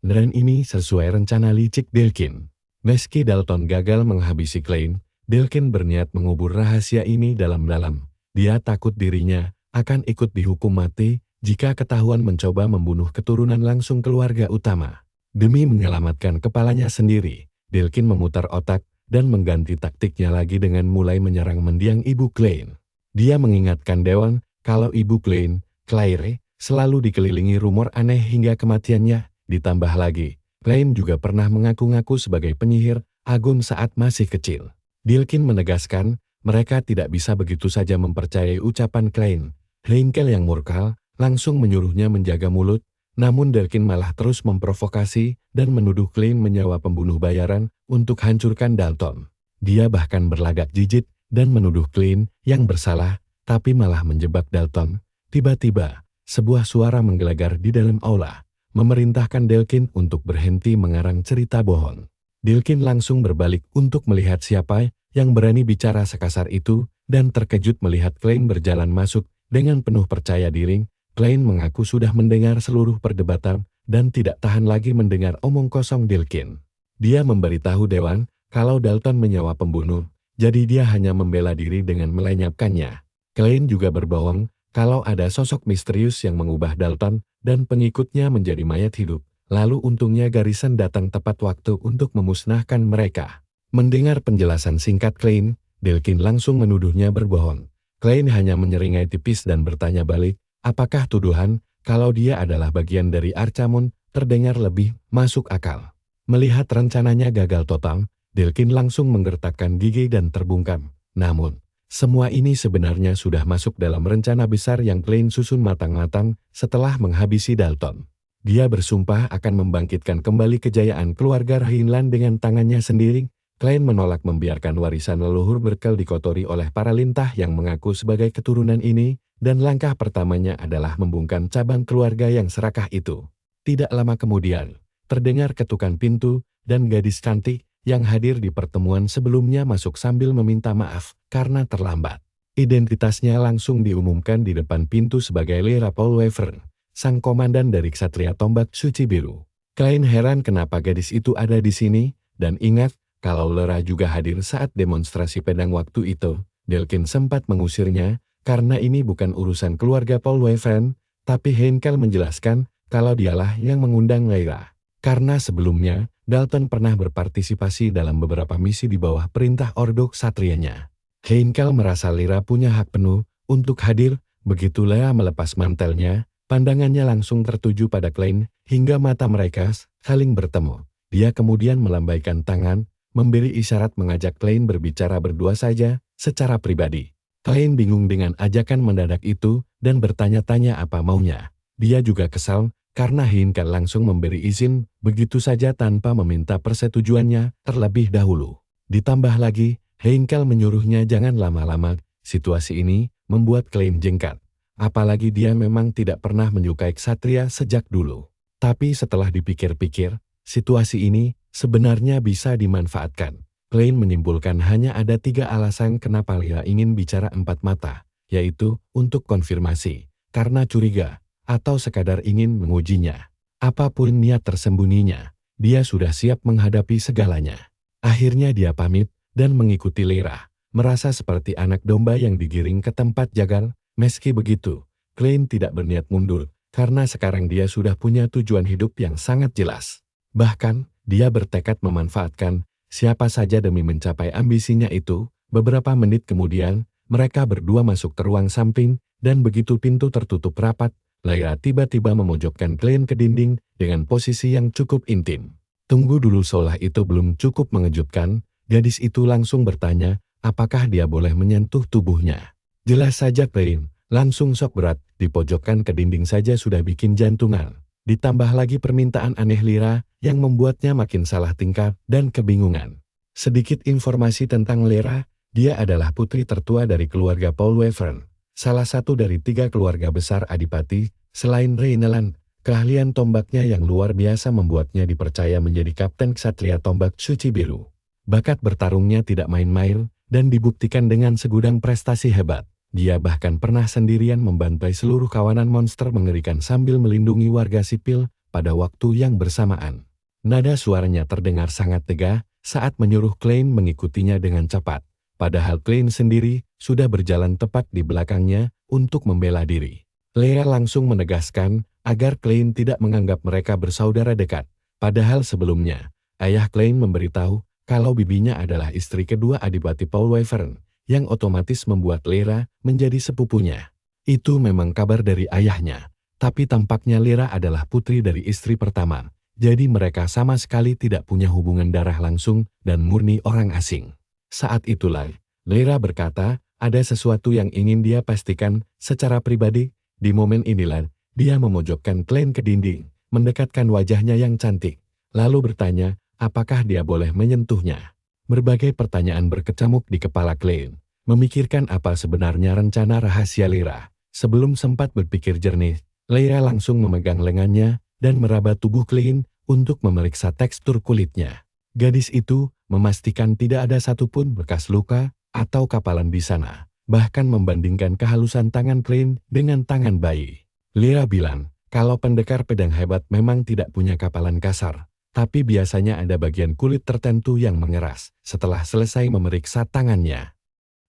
Dan ini sesuai rencana licik Delkin. Meski Dalton gagal menghabisi Klein, Delkin berniat mengubur rahasia ini dalam-dalam. Dia takut dirinya akan ikut dihukum mati jika ketahuan mencoba membunuh keturunan langsung keluarga utama. Demi menyelamatkan kepalanya sendiri, Delkin memutar otak dan mengganti taktiknya lagi dengan mulai menyerang mendiang Ibu Klein. Dia mengingatkan Dewan kalau Ibu Klein, Claire, selalu dikelilingi rumor aneh hingga kematiannya. Ditambah lagi, Klein juga pernah mengaku-ngaku sebagai penyihir agung saat masih kecil. Delkin menegaskan, mereka tidak bisa begitu saja mempercayai ucapan Klein. Heinkel yang murka langsung menyuruhnya menjaga mulut, namun Delkin malah terus memprovokasi dan menuduh Klein menyewa pembunuh bayaran untuk hancurkan Dalton. Dia bahkan berlagak jijik dan menuduh Klein yang bersalah, tapi malah menjebak Dalton. Tiba-tiba, sebuah suara menggelegar di dalam aula, memerintahkan Delkin untuk berhenti mengarang cerita bohong. Delkin langsung berbalik untuk melihat siapa yang berani bicara sekasar itu, dan terkejut melihat Klein berjalan masuk dengan penuh percaya diri. Klein mengaku sudah mendengar seluruh perdebatan dan tidak tahan lagi mendengar omong kosong Delkin. Dia memberitahu Dewan kalau Dalton menyewa pembunuh, jadi dia hanya membela diri dengan melenyapkannya. Klein juga berbohong kalau ada sosok misterius yang mengubah Dalton dan pengikutnya menjadi mayat hidup. Lalu untungnya Garrison datang tepat waktu untuk memusnahkan mereka. Mendengar penjelasan singkat Klein, Delkin langsung menuduhnya berbohong. Klein hanya menyeringai tipis dan bertanya balik, apakah tuduhan kalau dia adalah bagian dari Archamon terdengar lebih masuk akal. Melihat rencananya gagal total, Delkin langsung menggertakkan gigi dan terbungkam. Namun, semua ini sebenarnya sudah masuk dalam rencana besar yang Klein susun matang-matang setelah menghabisi Dalton. Dia bersumpah akan membangkitkan kembali kejayaan keluarga Heinlein dengan tangannya sendiri. Klein menolak membiarkan warisan leluhur Berkel dikotori oleh para lintah yang mengaku sebagai keturunan ini, dan langkah pertamanya adalah membungkam cabang keluarga yang serakah itu. Tidak lama kemudian, terdengar ketukan pintu, dan gadis cantik yang hadir di pertemuan sebelumnya masuk sambil meminta maaf karena terlambat. Identitasnya langsung diumumkan di depan pintu sebagai Lyra Paul Wyvern, sang komandan dari Ksatria Tombak Suci Biru. Klein heran kenapa gadis itu ada di sini, dan ingat kalau Lyra juga hadir saat demonstrasi pedang waktu itu. Delkin sempat mengusirnya, karena ini bukan urusan keluarga Paul Wyvern, tapi Heinkel menjelaskan kalau dialah yang mengundang Lyra. Karena sebelumnya, Dalton pernah berpartisipasi dalam beberapa misi di bawah perintah Ordo Ksatrianya. Heinkel merasa Lyra punya hak penuh untuk hadir. Begitu Lyra melepas mantelnya, pandangannya langsung tertuju pada Klein, hingga mata mereka saling bertemu. Dia kemudian melambaikan tangan, memberi isyarat mengajak Klein berbicara berdua saja, secara pribadi. Klein bingung dengan ajakan mendadak itu, dan bertanya-tanya apa maunya. Dia juga kesal, karena Heinkel langsung memberi izin, begitu saja tanpa meminta persetujuannya terlebih dahulu. Ditambah lagi, Heinkel menyuruhnya jangan lama-lama. Situasi ini membuat Klein jengkat. Apalagi dia memang tidak pernah menyukai ksatria sejak dulu. Tapi setelah dipikir-pikir, situasi ini sebenarnya bisa dimanfaatkan. Klein menyimpulkan hanya ada 3 alasan kenapa Lyra ingin bicara empat mata, yaitu untuk konfirmasi, karena curiga, atau sekadar ingin mengujinya. Apapun niat tersembunyinya, dia sudah siap menghadapi segalanya. Akhirnya dia pamit dan mengikuti Lyra, merasa seperti anak domba yang digiring ke tempat jagal. Meski begitu, Klein tidak berniat mundur, karena sekarang dia sudah punya tujuan hidup yang sangat jelas. Bahkan, dia bertekad memanfaatkan siapa saja demi mencapai ambisinya itu. Beberapa menit kemudian, mereka berdua masuk ke ruang samping, dan begitu pintu tertutup rapat, Lyra tiba-tiba memojokkan Klein ke dinding dengan posisi yang cukup intim. Tunggu dulu, seolah itu belum cukup mengejutkan, gadis itu langsung bertanya, apakah dia boleh menyentuh tubuhnya. Jelas saja Klein langsung shock berat, dipojokkan ke dinding saja sudah bikin jantungan. Ditambah lagi permintaan aneh Lyra yang membuatnya makin salah tingkah dan kebingungan. Sedikit informasi tentang Lyra, dia adalah putri tertua dari keluarga Paul Wyvern, salah satu dari 3 keluarga besar Adipati. Selain Heinlein, keahlian tombaknya yang luar biasa membuatnya dipercaya menjadi kapten Ksatria Tombak Suci Biru. Bakat bertarungnya tidak main-main, dan dibuktikan dengan segudang prestasi hebat. Dia bahkan pernah sendirian membantai seluruh kawanan monster mengerikan sambil melindungi warga sipil pada waktu yang bersamaan. Nada suaranya terdengar sangat tegas saat menyuruh Klein mengikutinya dengan cepat. padahal Klein sendiri sudah berjalan tepat di belakangnya untuk membela diri. Lyra langsung menegaskan agar Klein tidak menganggap mereka bersaudara dekat, padahal sebelumnya, ayah Klein memberitahu kalau bibinya adalah istri kedua Adipati Paul Wyvern, yang otomatis membuat Lyra menjadi sepupunya. Itu memang kabar dari ayahnya, tapi tampaknya Lyra adalah putri dari istri pertama, jadi mereka sama sekali tidak punya hubungan darah langsung dan murni orang asing. Saat itulah, Lyra berkata, ada sesuatu yang ingin dia pastikan secara pribadi. Di momen inilah, dia memojokkan Klein ke dinding, mendekatkan wajahnya yang cantik, lalu bertanya, apakah dia boleh menyentuhnya. Berbagai pertanyaan berkecamuk di kepala Klein, memikirkan apa sebenarnya rencana rahasia Lyra. Sebelum sempat berpikir jernih, Lyra langsung memegang lengannya dan meraba tubuh Klein untuk memeriksa tekstur kulitnya. Gadis itu memastikan tidak ada satupun bekas luka atau kapalan di sana, bahkan membandingkan kehalusan tangan Klein dengan tangan bayi. Lyra bilang, kalau pendekar pedang hebat memang tidak punya kapalan kasar, tapi biasanya ada bagian kulit tertentu yang mengeras setelah selesai memeriksa tangannya.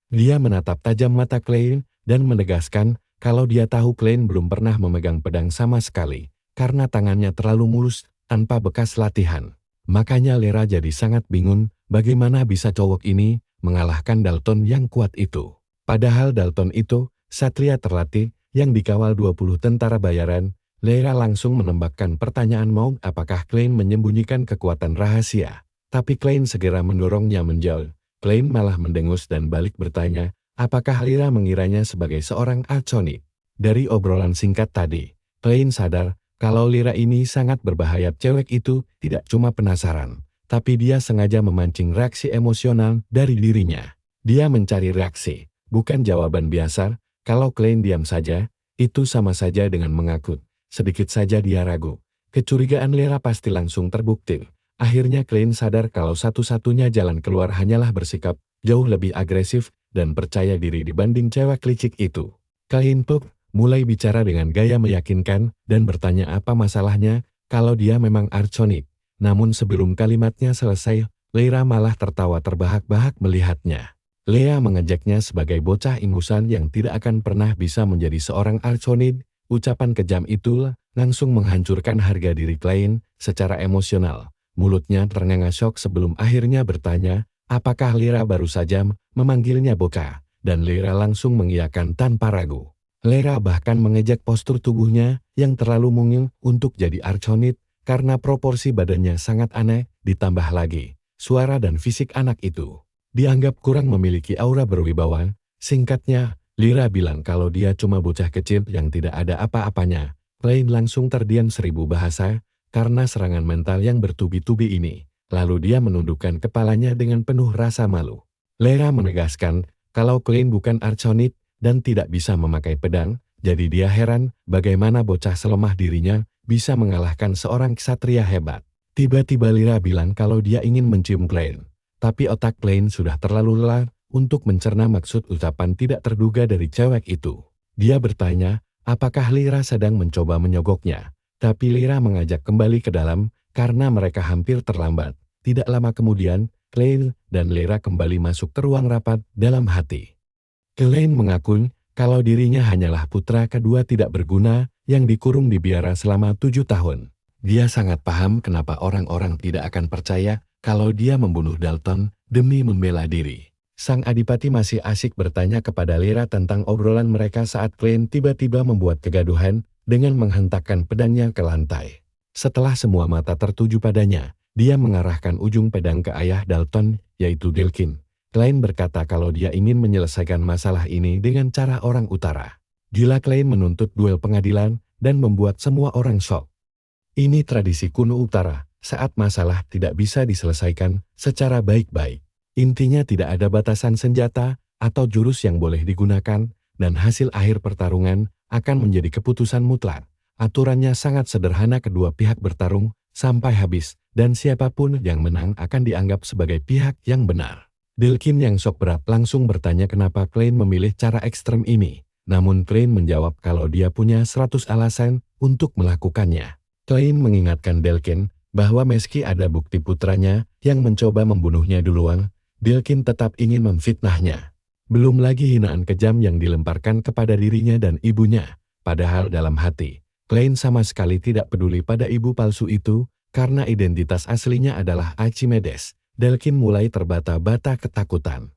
Dia menatap tajam mata Klein dan menegaskan kalau dia tahu Klein belum pernah memegang pedang sama sekali, karena tangannya terlalu mulus tanpa bekas latihan. Makanya Lyra jadi sangat bingung bagaimana bisa cowok ini mengalahkan Dalton yang kuat itu. Padahal Dalton itu satria terlatih yang dikawal 20 tentara bayaran. Lyra langsung menembakkan pertanyaan mau apakah Klein menyembunyikan kekuatan rahasia. Tapi Klein segera mendorongnya menjauh. Klein malah mendengus dan balik bertanya, apakah Lyra mengiranya sebagai seorang arconit. Dari obrolan singkat tadi, Klein sadar kalau Lyra ini sangat berbahaya. Cewek itu tidak cuma penasaran, tapi dia sengaja memancing reaksi emosional dari dirinya. Dia mencari reaksi, bukan jawaban biasa. Kalau Klein diam saja, itu sama saja dengan mengakut. Sedikit saja dia ragu. Kecurigaan Lyra pasti langsung terbukti. Akhirnya Klein sadar kalau satu-satunya jalan keluar hanyalah bersikap jauh lebih agresif dan percaya diri dibanding cewek licik itu. Klein pun mulai bicara dengan gaya meyakinkan dan bertanya apa masalahnya kalau dia memang arconit. Namun sebelum kalimatnya selesai, Lyra malah tertawa terbahak-bahak melihatnya. Lea mengejaknya sebagai bocah ingusan yang tidak akan pernah bisa menjadi seorang arconit. Ucapan kejam itu langsung menghancurkan harga diri Klein secara emosional. Mulutnya ternganga syok sebelum akhirnya bertanya, apakah Lyra baru saja memanggilnya bocah, dan Lyra langsung mengiyakan tanpa ragu. Lyra bahkan mengejek postur tubuhnya yang terlalu mungil untuk jadi arconit karena proporsi badannya sangat aneh, ditambah lagi suara dan fisik anak itu dianggap kurang memiliki aura berwibawa. Singkatnya, Lyra bilang kalau dia cuma bocah kecil yang tidak ada apa-apanya. Klein langsung terdiam 1000 bahasa karena serangan mental yang bertubi-tubi ini. Lalu dia menundukkan kepalanya dengan penuh rasa malu. Lyra menegaskan kalau Klein bukan arconit dan tidak bisa memakai pedang, jadi dia heran bagaimana bocah selemah dirinya bisa mengalahkan seorang ksatria hebat. Tiba-tiba Lyra bilang kalau dia ingin mencium Klein, tapi otak Klein sudah terlalu lelah untuk mencerna maksud ucapan tidak terduga dari cewek itu. Dia bertanya, apakah Lyra sedang mencoba menyogoknya, tapi Lyra mengajak kembali ke dalam karena mereka hampir terlambat. Tidak lama kemudian, Klein dan Lyra kembali masuk ke ruang rapat dalam hati. Klein mengaku kalau dirinya hanyalah putra kedua tidak berguna yang dikurung di biara selama 7 tahun. Dia sangat paham kenapa orang-orang tidak akan percaya kalau dia membunuh Dalton demi membela diri. Sang adipati masih asik bertanya kepada Lyra tentang obrolan mereka saat Klein tiba-tiba membuat kegaduhan dengan menghentakkan pedangnya ke lantai. Setelah semua mata tertuju padanya, dia mengarahkan ujung pedang ke ayah Dalton, yaitu Delkin. Klein berkata kalau dia ingin menyelesaikan masalah ini dengan cara orang utara. Gila Klein menuntut duel pengadilan dan membuat semua orang shock. Ini tradisi kuno utara, saat masalah tidak bisa diselesaikan secara baik-baik. Intinya tidak ada batasan senjata atau jurus yang boleh digunakan, dan hasil akhir pertarungan akan menjadi keputusan mutlak. Aturannya sangat sederhana, kedua pihak bertarung sampai habis, dan siapapun yang menang akan dianggap sebagai pihak yang benar. Delkin yang shock berat langsung bertanya kenapa Klein memilih cara ekstrem ini, namun Klein menjawab kalau dia punya 100 alasan untuk melakukannya. Klein mengingatkan Delkin bahwa meski ada bukti putranya yang mencoba membunuhnya duluan, Delkin tetap ingin memfitnahnya. Belum lagi hinaan kejam yang dilemparkan kepada dirinya dan ibunya. Padahal dalam hati, Klein sama sekali tidak peduli pada ibu palsu itu, karena identitas aslinya adalah Archimedes. Delkin mulai terbata-bata ketakutan.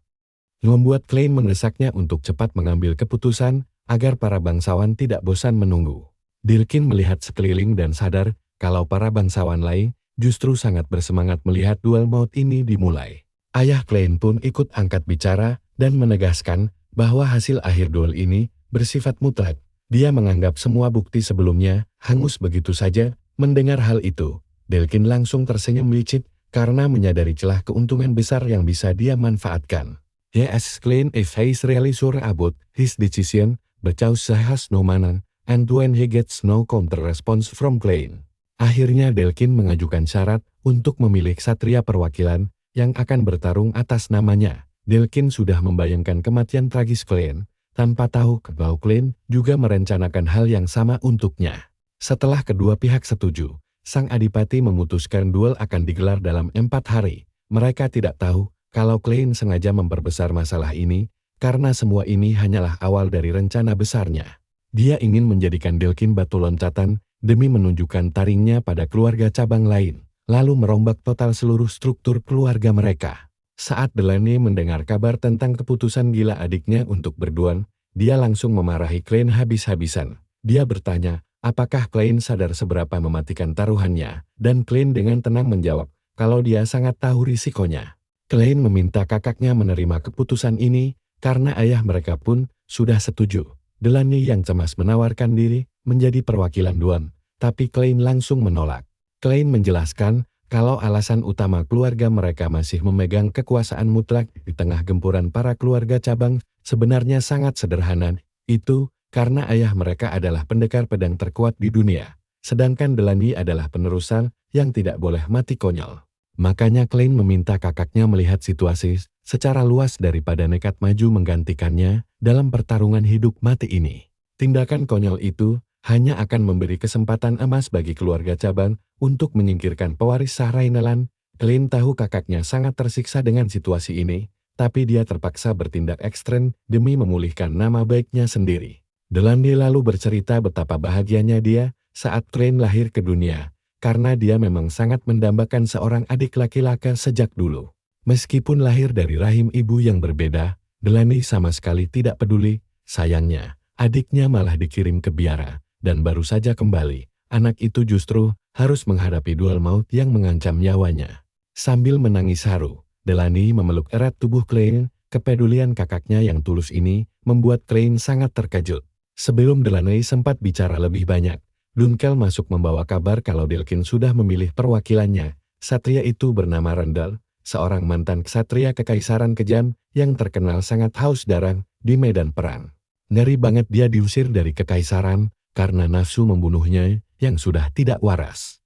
Membuat Klein mendesaknya untuk cepat mengambil keputusan, agar para bangsawan tidak bosan menunggu. Delkin melihat sekeliling dan sadar, kalau para bangsawan lain, justru sangat bersemangat melihat duel maut ini dimulai. Ayah Klein pun ikut angkat bicara, dan menegaskan, bahwa hasil akhir duel ini, bersifat mutlak. Dia menganggap semua bukti sebelumnya, hangus begitu saja. Mendengar hal itu, Delkin langsung tersenyum licik, karena menyadari celah keuntungan besar yang bisa dia manfaatkan. Yes, Klein if he is really sure about his decision, because he has no money, and when he gets no counter response from Klein. Akhirnya Delkin mengajukan syarat, untuk memilih ksatria perwakilan, yang akan bertarung atas namanya. Delkin sudah membayangkan kematian tragis Klein, tanpa tahu kalau Klein juga merencanakan hal yang sama untuknya. Setelah kedua pihak setuju, sang adipati memutuskan duel akan digelar dalam 4 hari. Mereka tidak tahu kalau Klein sengaja memperbesar masalah ini, karena semua ini hanyalah awal dari rencana besarnya. Dia ingin menjadikan Delkin batu loncatan, demi menunjukkan taringnya pada keluarga cabang lain, lalu merombak total seluruh struktur keluarga mereka. Saat Delaney mendengar kabar tentang keputusan gila adiknya untuk berduel, dia langsung memarahi Klein habis-habisan. Dia bertanya, apakah Klein sadar seberapa mematikan taruhannya, dan Klein dengan tenang menjawab, kalau dia sangat tahu risikonya. Klein meminta kakaknya menerima keputusan ini, karena ayah mereka pun sudah setuju. Delaney yang cemas menawarkan diri menjadi perwakilan duel, tapi Klein langsung menolak. Klein menjelaskan, kalau alasan utama keluarga mereka masih memegang kekuasaan mutlak di tengah gempuran para keluarga cabang, sebenarnya sangat sederhana. Itu karena ayah mereka adalah pendekar pedang terkuat di dunia, sedangkan Delaney adalah penerusan yang tidak boleh mati konyol. Makanya Klein meminta kakaknya melihat situasi secara luas daripada nekat maju menggantikannya dalam pertarungan hidup mati ini. Tindakan konyol itu hanya akan memberi kesempatan emas bagi keluarga cabang untuk menyingkirkan pewaris sah Rainelan. Klein tahu kakaknya sangat tersiksa dengan situasi ini, tapi dia terpaksa bertindak ekstrem demi memulihkan nama baiknya sendiri. Delaney lalu bercerita betapa bahagianya dia saat Klein lahir ke dunia, karena dia memang sangat mendambakan seorang adik laki-laki sejak dulu. Meskipun lahir dari rahim ibu yang berbeda, Delaney sama sekali tidak peduli. Sayangnya, adiknya malah dikirim ke biara, dan baru saja kembali, anak itu justru harus menghadapi duel maut yang mengancam nyawanya. Sambil menangis haru, Delaney memeluk erat tubuh Klein. Kepedulian kakaknya yang tulus ini membuat Klein sangat terkejut. Sebelum Delaney sempat bicara lebih banyak, Dunkel masuk membawa kabar kalau Delkin sudah memilih perwakilannya. Ksatria itu bernama Rendel, seorang mantan ksatria kekaisaran kejam yang terkenal sangat haus darah di medan perang. Ngeri banget dia diusir dari kekaisaran karena nafsu membunuhnya yang sudah tidak waras.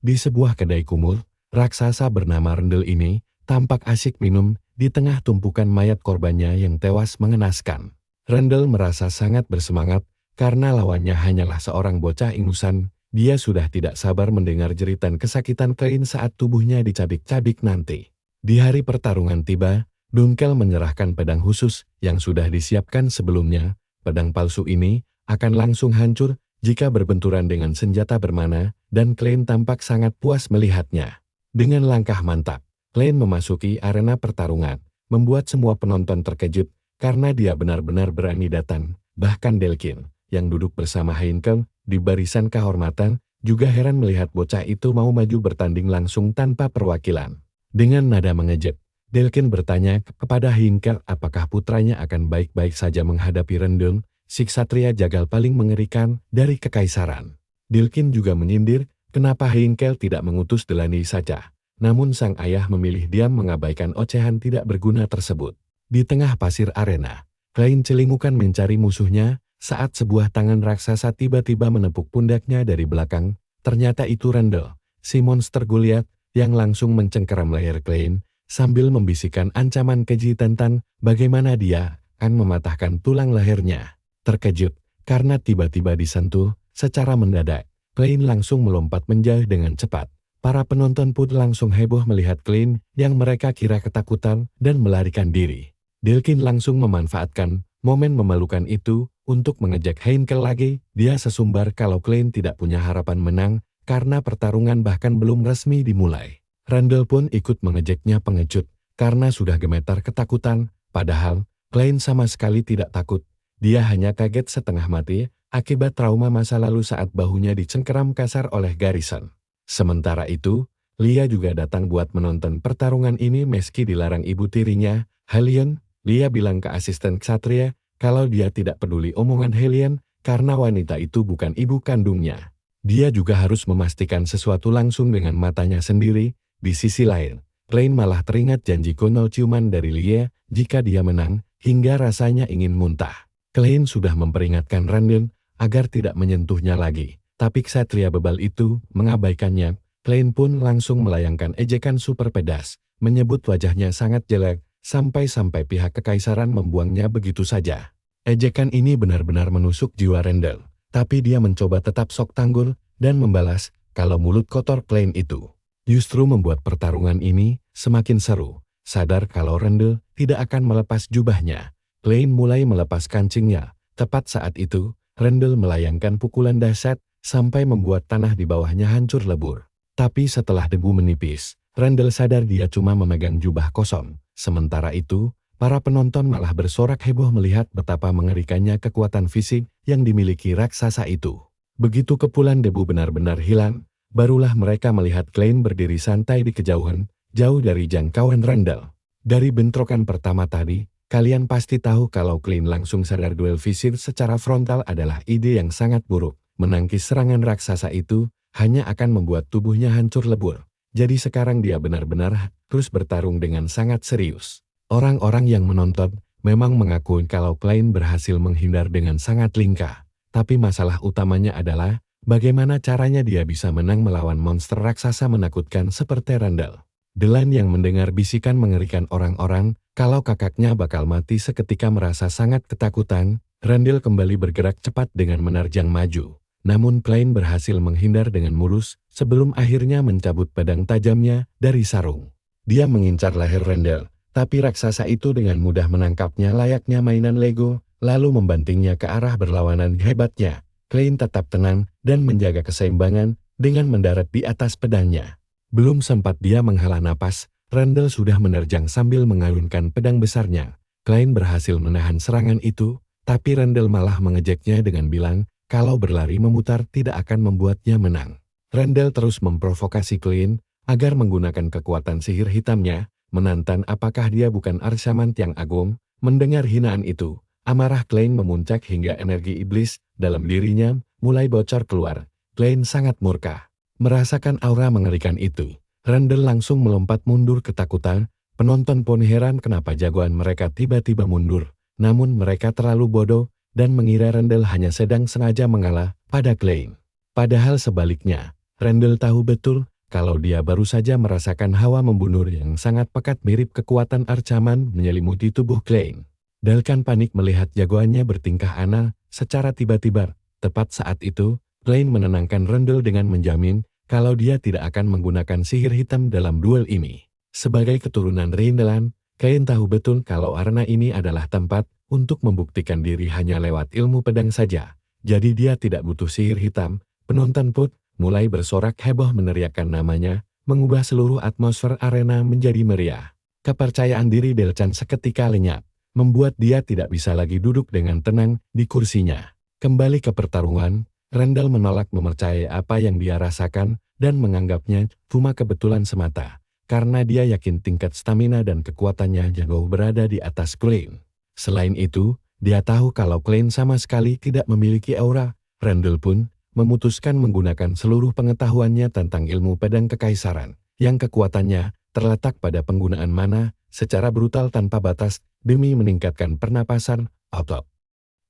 Di sebuah kedai kumur, raksasa bernama Rendel ini tampak asyik minum di tengah tumpukan mayat korbannya yang tewas mengenaskan. Rendel merasa sangat bersemangat karena lawannya hanyalah seorang bocah ingusan. Dia sudah tidak sabar mendengar jeritan kesakitan Klein saat tubuhnya dicabik-cabik nanti. Di hari pertarungan tiba, Dunkel menyerahkan pedang khusus yang sudah disiapkan sebelumnya. Pedang palsu ini akan langsung hancur jika berbenturan dengan senjata bermana, dan Klein tampak sangat puas melihatnya. Dengan langkah mantap, Klein memasuki arena pertarungan, membuat semua penonton terkejut karena dia benar-benar berani datang. Bahkan Delkin, yang duduk bersama Heinkel di barisan kehormatan, juga heran melihat bocah itu mau maju bertanding langsung tanpa perwakilan. Dengan nada mengejek, Delkin bertanya kepada Heinkel apakah putranya akan baik-baik saja menghadapi Rendel, si ksatria jagal paling mengerikan dari kekaisaran. Delkin juga menyindir kenapa Heinkel tidak mengutus Delaney saja. Namun sang ayah memilih diam mengabaikan ocehan tidak berguna tersebut. Di tengah pasir arena, Klein celingukan mencari musuhnya saat sebuah tangan raksasa tiba-tiba menepuk pundaknya dari belakang. Ternyata itu Rendel, si monster Goliath yang langsung mencengkeram leher Klein sambil membisikkan ancaman keji tentang bagaimana dia akan mematahkan tulang lehernya. Terkejut karena tiba-tiba disentuh secara mendadak, Klein langsung melompat menjauh dengan cepat. Para penonton pun langsung heboh melihat Klein yang mereka kira ketakutan dan melarikan diri. Delkin langsung memanfaatkan momen memalukan itu untuk mengejek Heinkel lagi. Dia sesumbar kalau Klein tidak punya harapan menang karena pertarungan bahkan belum resmi dimulai. Randall pun ikut mengejeknya pengecut karena sudah gemetar ketakutan, padahal Klein sama sekali tidak takut. Dia hanya kaget setengah mati akibat trauma masa lalu saat bahunya dicengkeram kasar oleh Garrison. Sementara itu, Lia juga datang buat menonton pertarungan ini meski dilarang ibu tirinya, Hellion. Lia bilang ke asisten Ksatria kalau dia tidak peduli omongan Hellion karena wanita itu bukan ibu kandungnya. Dia juga harus memastikan sesuatu langsung dengan matanya sendiri. Di sisi lain, Klein malah teringat janji kuno ciuman dari Lia jika dia menang, hingga rasanya ingin muntah. Klein sudah memperingatkan Randall agar tidak menyentuhnya lagi. Tapi ksatria bebal itu mengabaikannya. Klein pun langsung melayangkan ejekan super pedas, menyebut wajahnya sangat jelek, sampai-sampai pihak kekaisaran membuangnya begitu saja. Ejekan ini benar-benar menusuk jiwa Randall, tapi dia mencoba tetap sok tanggul dan membalas kalau mulut kotor Klein itu justru membuat pertarungan ini semakin seru. Sadar kalau Randall tidak akan melepas jubahnya, Klein mulai melepas kancingnya. Tepat saat itu, Randall melayangkan pukulan dahsyat sampai membuat tanah di bawahnya hancur lebur. Tapi setelah debu menipis, Randall sadar dia cuma memegang jubah kosong. Sementara itu, para penonton malah bersorak heboh melihat betapa mengerikannya kekuatan fisik yang dimiliki raksasa itu. Begitu kepulan debu benar-benar hilang, barulah mereka melihat Klein berdiri santai di kejauhan, jauh dari jangkauan Randall. Dari bentrokan pertama tadi, kalian pasti tahu kalau Klein langsung sadar duel fisik secara frontal adalah ide yang sangat buruk. Menangkis serangan raksasa itu hanya akan membuat tubuhnya hancur lebur. Jadi sekarang dia benar-benar terus bertarung dengan sangat serius. Orang-orang yang menonton memang mengakui kalau Klein berhasil menghindar dengan sangat lincah. Tapi masalah utamanya adalah bagaimana caranya dia bisa menang melawan monster raksasa menakutkan seperti Randall. Delan yang mendengar bisikan mengerikan orang-orang kalau kakaknya bakal mati seketika merasa sangat ketakutan. Randall kembali bergerak cepat dengan menerjang maju. Namun Klein berhasil menghindar dengan mulus sebelum akhirnya mencabut pedang tajamnya dari sarung. Dia mengincar leher Randall, tapi raksasa itu dengan mudah menangkapnya layaknya mainan Lego, lalu membantingnya ke arah berlawanan. Hebatnya, Klein tetap tenang dan menjaga keseimbangan dengan mendarat di atas pedangnya. Belum sempat dia menghela napas, Randall sudah menerjang sambil mengayunkan pedang besarnya. Klein berhasil menahan serangan itu, tapi Randall malah mengejeknya dengan bilang, kalau berlari memutar tidak akan membuatnya menang. Randall terus memprovokasi Klein agar menggunakan kekuatan sihir hitamnya, menantang apakah dia bukan Arsamant yang agung. Mendengar hinaan itu, amarah Klein memuncak hingga energi iblis dalam dirinya mulai bocor keluar. Klein sangat murka. Merasakan aura mengerikan itu, Randall langsung melompat mundur ketakutan. Penonton pun heran kenapa jagoan mereka tiba-tiba mundur, namun mereka terlalu bodoh dan mengira Randall hanya sedang sengaja mengalah pada Klein. Padahal sebaliknya, Randall tahu betul kalau dia baru saja merasakan hawa membunuh yang sangat pekat mirip kekuatan Archaman menyelimuti tubuh Klein. Dalkan panik melihat jagoannya bertingkah aneh secara tiba-tiba. Tepat saat itu, Klein menenangkan Randall dengan menjamin kalau dia tidak akan menggunakan sihir hitam dalam duel ini. Sebagai keturunan Reindelan, Klein tahu betul kalau arena ini adalah tempat untuk membuktikan diri hanya lewat ilmu pedang saja. Jadi dia tidak butuh sihir hitam. Penonton pun mulai bersorak heboh meneriakkan namanya, mengubah seluruh atmosfer arena menjadi meriah. Kepercayaan diri Delcan seketika lenyap, membuat dia tidak bisa lagi duduk dengan tenang di kursinya. Kembali ke pertarungan, Randall menolak mempercayai apa yang dia rasakan dan menganggapnya cuma kebetulan semata, karena dia yakin tingkat stamina dan kekuatannya jauh berada di atas Klein. Selain itu, dia tahu kalau Klein sama sekali tidak memiliki aura. Randall pun memutuskan menggunakan seluruh pengetahuannya tentang ilmu pedang kekaisaran, yang kekuatannya terletak pada penggunaan mana secara brutal tanpa batas demi meningkatkan pernapasan otot,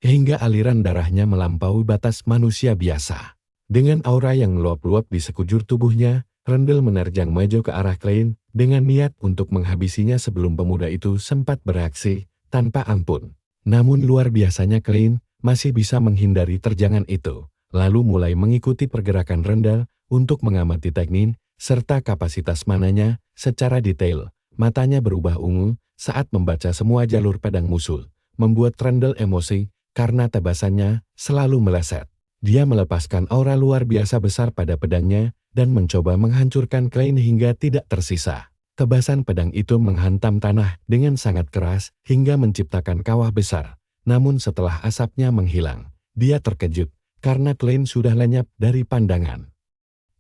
hingga aliran darahnya melampaui batas manusia biasa. Dengan aura yang meluap-luap di sekujur tubuhnya, Randall menerjang maju ke arah Klein dengan niat untuk menghabisinya sebelum pemuda itu sempat bereaksi tanpa ampun. Namun luar biasanya Klein masih bisa menghindari terjangan itu, lalu mulai mengikuti pergerakan Randall untuk mengamati teknik serta kapasitas mananya secara detail. Matanya berubah ungu saat membaca semua jalur pedang musuh, membuat Randall emosi karena tebasannya selalu meleset. Dia melepaskan aura luar biasa besar pada pedangnya dan mencoba menghancurkan Klein hingga tidak tersisa. Tebasan pedang itu menghantam tanah dengan sangat keras hingga menciptakan kawah besar. Namun setelah asapnya menghilang, dia terkejut karena Klein sudah lenyap dari pandangan.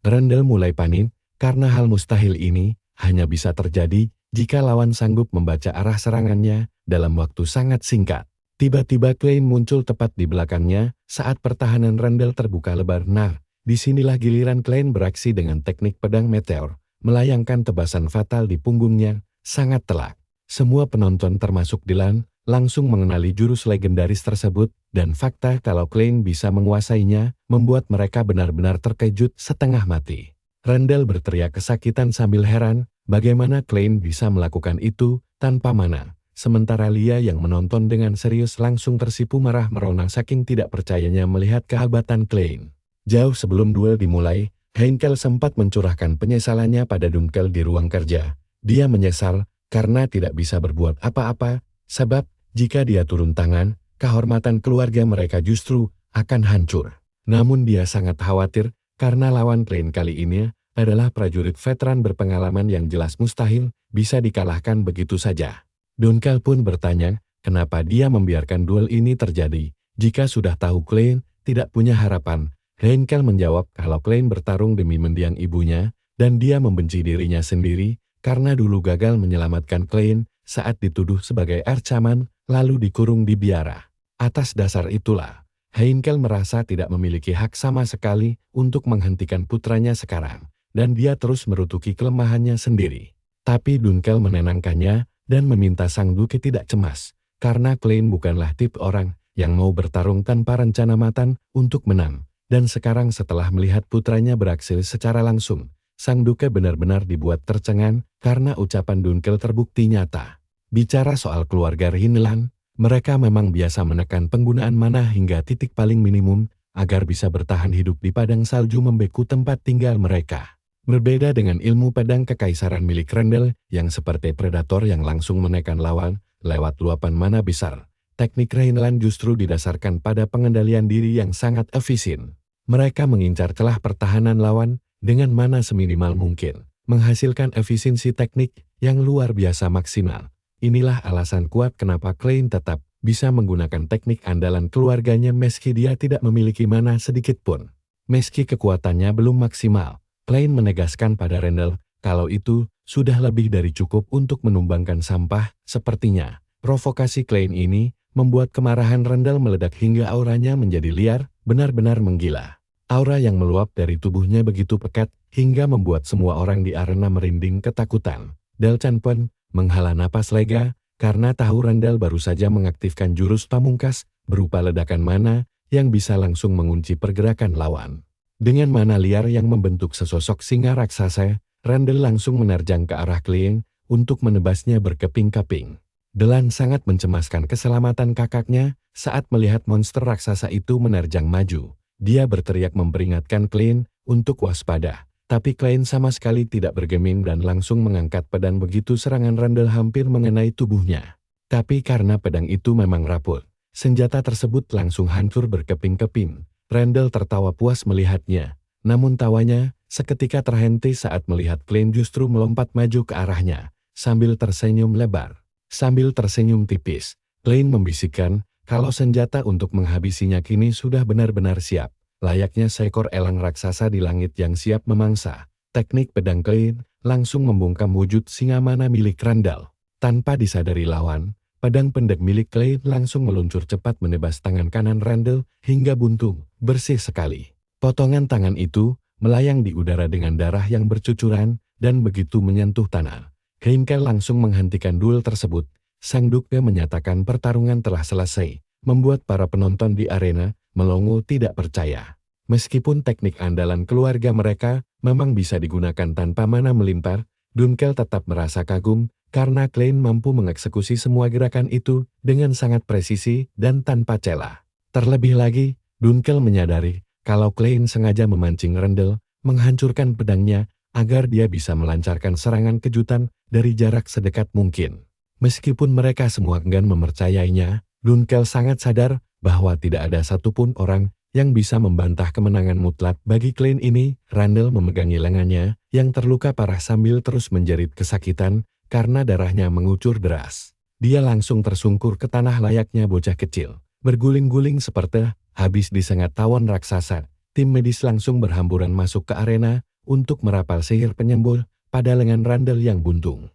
Randall mulai panik karena hal mustahil ini hanya bisa terjadi jika lawan sanggup membaca arah serangannya dalam waktu sangat singkat. Tiba-tiba Klein muncul tepat di belakangnya saat pertahanan Randall terbuka lebar. Nah, disinilah giliran Klein beraksi dengan teknik pedang meteor, melayangkan tebasan fatal di punggungnya, sangat telak. Semua penonton termasuk Dylan langsung mengenali jurus legendaris tersebut, dan fakta kalau Klein bisa menguasainya membuat mereka benar-benar terkejut setengah mati. Randall berteriak kesakitan sambil heran, bagaimana Klein bisa melakukan itu tanpa mana. Sementara Lia yang menonton dengan serius langsung tersipu marah merona saking tidak percayanya melihat kehebatan Klein. Jauh sebelum duel dimulai, Heinkel sempat mencurahkan penyesalannya pada Dunkel di ruang kerja. Dia menyesal karena tidak bisa berbuat apa-apa, sebab jika dia turun tangan, kehormatan keluarga mereka justru akan hancur. Namun dia sangat khawatir karena lawan Klein kali ini adalah prajurit veteran berpengalaman yang jelas mustahil bisa dikalahkan begitu saja. Dunkel pun bertanya, kenapa dia membiarkan duel ini terjadi, jika sudah tahu Klein tidak punya harapan. Heinkel menjawab kalau Klein bertarung demi mendiang ibunya, dan dia membenci dirinya sendiri, karena dulu gagal menyelamatkan Klein saat dituduh sebagai arcaman, lalu dikurung di biara. Atas dasar itulah, Heinkel merasa tidak memiliki hak sama sekali untuk menghentikan putranya sekarang, dan dia terus merutuki kelemahannya sendiri. Tapi Dunkel menenangkannya, dan meminta sang duke tidak cemas, karena Klein bukanlah tipe orang yang mau bertarung tanpa rencana matang untuk menang. Dan sekarang setelah melihat putranya beraksi secara langsung, sang duke benar-benar dibuat tercengang karena ucapan Dunkel terbukti nyata. Bicara soal keluarga Rhineland, mereka memang biasa menekan penggunaan mana hingga titik paling minimum agar bisa bertahan hidup di padang salju membeku tempat tinggal mereka. Berbeda dengan ilmu pedang kekaisaran milik Randall yang seperti predator yang langsung menekan lawan lewat luapan mana besar, teknik Rhineland justru didasarkan pada pengendalian diri yang sangat efisien. Mereka mengincar celah pertahanan lawan dengan mana seminimal mungkin, menghasilkan efisiensi teknik yang luar biasa maksimal. Inilah alasan kuat kenapa Klein tetap bisa menggunakan teknik andalan keluarganya meski dia tidak memiliki mana sedikit pun. Meski kekuatannya belum maksimal, Klein menegaskan pada Randall kalau itu sudah lebih dari cukup untuk menumbangkan sampah. Sepertinya, provokasi Klein ini membuat kemarahan Randall meledak hingga auranya menjadi liar, benar-benar menggila. Aura yang meluap dari tubuhnya begitu pekat hingga membuat semua orang di arena merinding ketakutan. Delchan pun menghela napas lega karena tahu Randall baru saja mengaktifkan jurus pamungkas berupa ledakan mana yang bisa langsung mengunci pergerakan lawan. Dengan mana liar yang membentuk sesosok singa raksasa, Randall langsung menerjang ke arah Klein untuk menebasnya berkeping-keping. Dylan sangat mencemaskan keselamatan kakaknya saat melihat monster raksasa itu menerjang maju. Dia berteriak memperingatkan Klein untuk waspada, tapi Klein sama sekali tidak bergeming dan langsung mengangkat pedang begitu serangan Randall hampir mengenai tubuhnya. Tapi karena pedang itu memang rapuh, senjata tersebut langsung hancur berkeping-keping. Randall tertawa puas melihatnya, namun tawanya seketika terhenti saat melihat Klein justru melompat maju ke arahnya, sambil tersenyum lebar. Sambil tersenyum tipis, Klein membisikkan kalau senjata untuk menghabisinya kini sudah benar-benar siap, layaknya seekor elang raksasa di langit yang siap memangsa. Teknik pedang Klein langsung membungkam wujud singa mana milik Randall. Tanpa disadari lawan, pedang pendek milik Klein langsung meluncur cepat menebas tangan kanan Randall hingga buntung, bersih sekali. Potongan tangan itu melayang di udara dengan darah yang bercucuran, dan begitu menyentuh tanah, Heinkel langsung menghentikan duel tersebut. Sang duke menyatakan pertarungan telah selesai, membuat para penonton di arena melongo tidak percaya. Meskipun teknik andalan keluarga mereka memang bisa digunakan tanpa mana melimpar, Dunkel tetap merasa kagum karena Klein mampu mengeksekusi semua gerakan itu dengan sangat presisi dan tanpa celah. Terlebih lagi, Dunkel menyadari kalau Klein sengaja memancing Randall menghancurkan pedangnya agar dia bisa melancarkan serangan kejutan dari jarak sedekat mungkin. Meskipun mereka semua enggan mempercayainya, Dunkel sangat sadar bahwa tidak ada satupun orang yang bisa membantah kemenangan mutlak bagi klan ini. Randall memegangi lengannya yang terluka parah sambil terus menjerit kesakitan karena darahnya mengucur deras. Dia langsung tersungkur ke tanah layaknya bocah kecil, berguling-guling seperti habis disengat tawon raksasa. Tim medis langsung berhamburan masuk ke arena untuk merapal sihir penyembul pada lengan Randall yang buntung.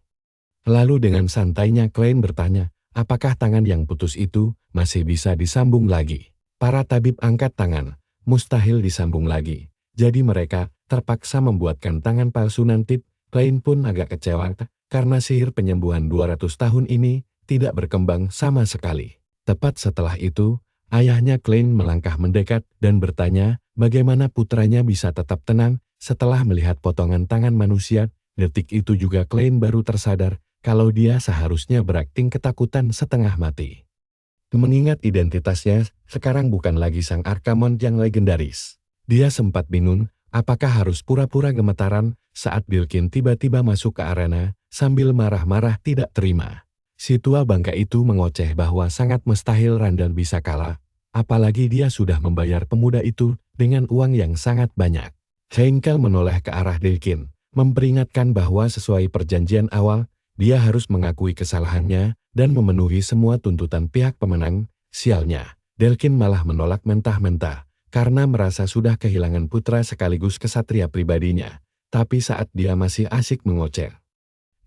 Lalu dengan santainya Klein bertanya, apakah tangan yang putus itu masih bisa disambung lagi? Para tabib angkat tangan, mustahil disambung lagi. Jadi mereka terpaksa membuatkan tangan palsu nanti. Klein pun agak kecewa karena sihir penyembuhan 200 tahun ini tidak berkembang sama sekali. Tepat setelah itu, ayahnya Klein melangkah mendekat dan bertanya bagaimana putranya bisa tetap tenang setelah melihat potongan tangan manusia. Detik itu juga Klein baru tersadar kalau dia seharusnya berakting ketakutan setengah mati. Mengingat identitasnya sekarang bukan lagi sang Arkamon yang legendaris. Dia sempat bingung apakah harus pura-pura gemetaran saat Dilkin tiba-tiba masuk ke arena sambil marah-marah tidak terima. Si tua bangka itu mengoceh bahwa sangat mustahil Randall bisa kalah, apalagi dia sudah membayar pemuda itu dengan uang yang sangat banyak. Heinkel menoleh ke arah Dilkin, memperingatkan bahwa sesuai perjanjian awal, dia harus mengakui kesalahannya dan memenuhi semua tuntutan pihak pemenang. Sialnya, Dilkin malah menolak mentah-mentah karena merasa sudah kehilangan putra sekaligus kesatria pribadinya. Tapi saat dia masih asik mengoceh,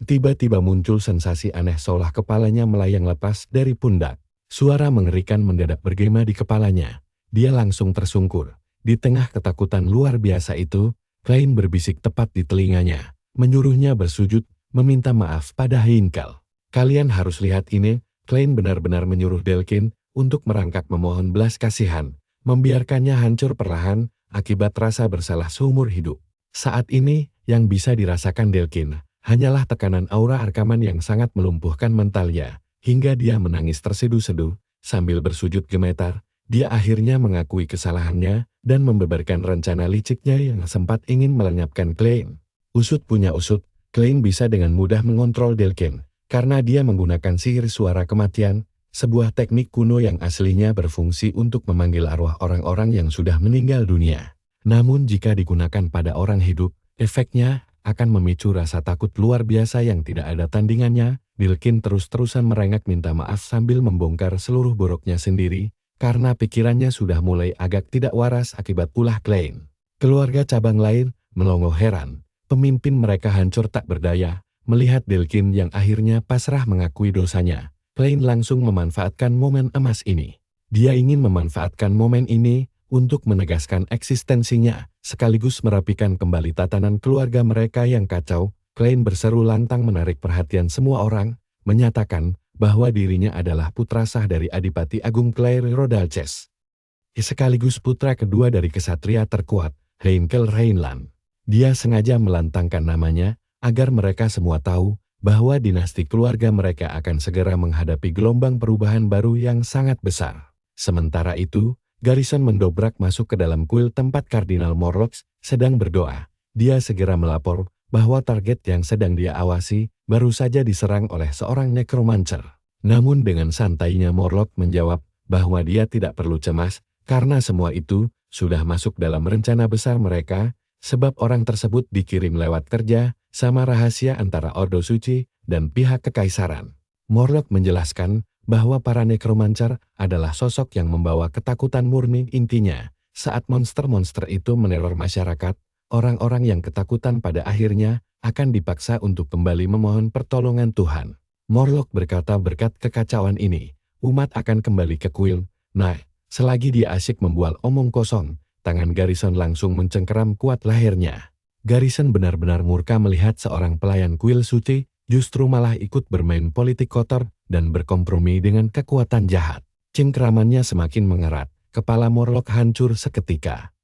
tiba-tiba muncul sensasi aneh seolah kepalanya melayang lepas dari pundak. Suara mengerikan mendadak bergema di kepalanya. Dia langsung tersungkur. Di tengah ketakutan luar biasa itu, Klein berbisik tepat di telinganya, menyuruhnya bersujud, meminta maaf pada Heinkel. Kalian harus lihat ini, Klein benar-benar menyuruh Dilkin untuk merangkak memohon belas kasihan, membiarkannya hancur perlahan akibat rasa bersalah seumur hidup. Saat ini, yang bisa dirasakan Dilkin hanyalah tekanan aura Arkamon yang sangat melumpuhkan mentalnya, hingga dia menangis terseduh-seduh. Sambil bersujud gemetar, dia akhirnya mengakui kesalahannya dan membeberkan rencana liciknya yang sempat ingin melenyapkan Klein. Usut punya usut, Klein bisa dengan mudah mengontrol Dilkin, karena dia menggunakan sihir suara kematian, sebuah teknik kuno yang aslinya berfungsi untuk memanggil arwah orang-orang yang sudah meninggal dunia. Namun jika digunakan pada orang hidup, efeknya akan memicu rasa takut luar biasa yang tidak ada tandingannya. Dilkin terus-terusan merengek minta maaf sambil membongkar seluruh boroknya sendiri, karena pikirannya sudah mulai agak tidak waras akibat ulah Klein. Keluarga cabang lain melongo heran. Pemimpin mereka hancur tak berdaya, melihat Dilkin yang akhirnya pasrah mengakui dosanya. Klein langsung memanfaatkan momen emas ini. Dia ingin memanfaatkan momen ini untuk menegaskan eksistensinya, sekaligus merapikan kembali tatanan keluarga mereka yang kacau. Klein berseru lantang menarik perhatian semua orang, menyatakan bahwa dirinya adalah putra sah dari Adipati Agung Claire Rodalches, sekaligus putra kedua dari kesatria terkuat, Heinkel Rhineland. Dia sengaja melantangkan namanya, agar mereka semua tahu bahwa dinasti keluarga mereka akan segera menghadapi gelombang perubahan baru yang sangat besar. Sementara itu, Garrison mendobrak masuk ke dalam kuil tempat Kardinal Morlocks sedang berdoa. Dia segera melapor bahwa target yang sedang dia awasi baru saja diserang oleh seorang necromancer. Namun dengan santainya Morlock menjawab bahwa dia tidak perlu cemas, karena semua itu sudah masuk dalam rencana besar mereka, sebab orang tersebut dikirim lewat kerja sama rahasia antara Ordo Suci dan pihak kekaisaran. Morlock menjelaskan bahwa para necromancer adalah sosok yang membawa ketakutan murni. Intinya, saat monster-monster itu meneror masyarakat, orang-orang yang ketakutan pada akhirnya akan dipaksa untuk kembali memohon pertolongan Tuhan. Morlock berkata berkat kekacauan ini, umat akan kembali ke kuil. Nah, selagi dia asyik membual omong kosong, tangan Garrison langsung mencengkeram kuat lehernya. Garrison benar-benar murka melihat seorang pelayan kuil suci justru malah ikut bermain politik kotor dan berkompromi dengan kekuatan jahat. Cengkeramannya semakin mengerat, kepala Morlock hancur seketika.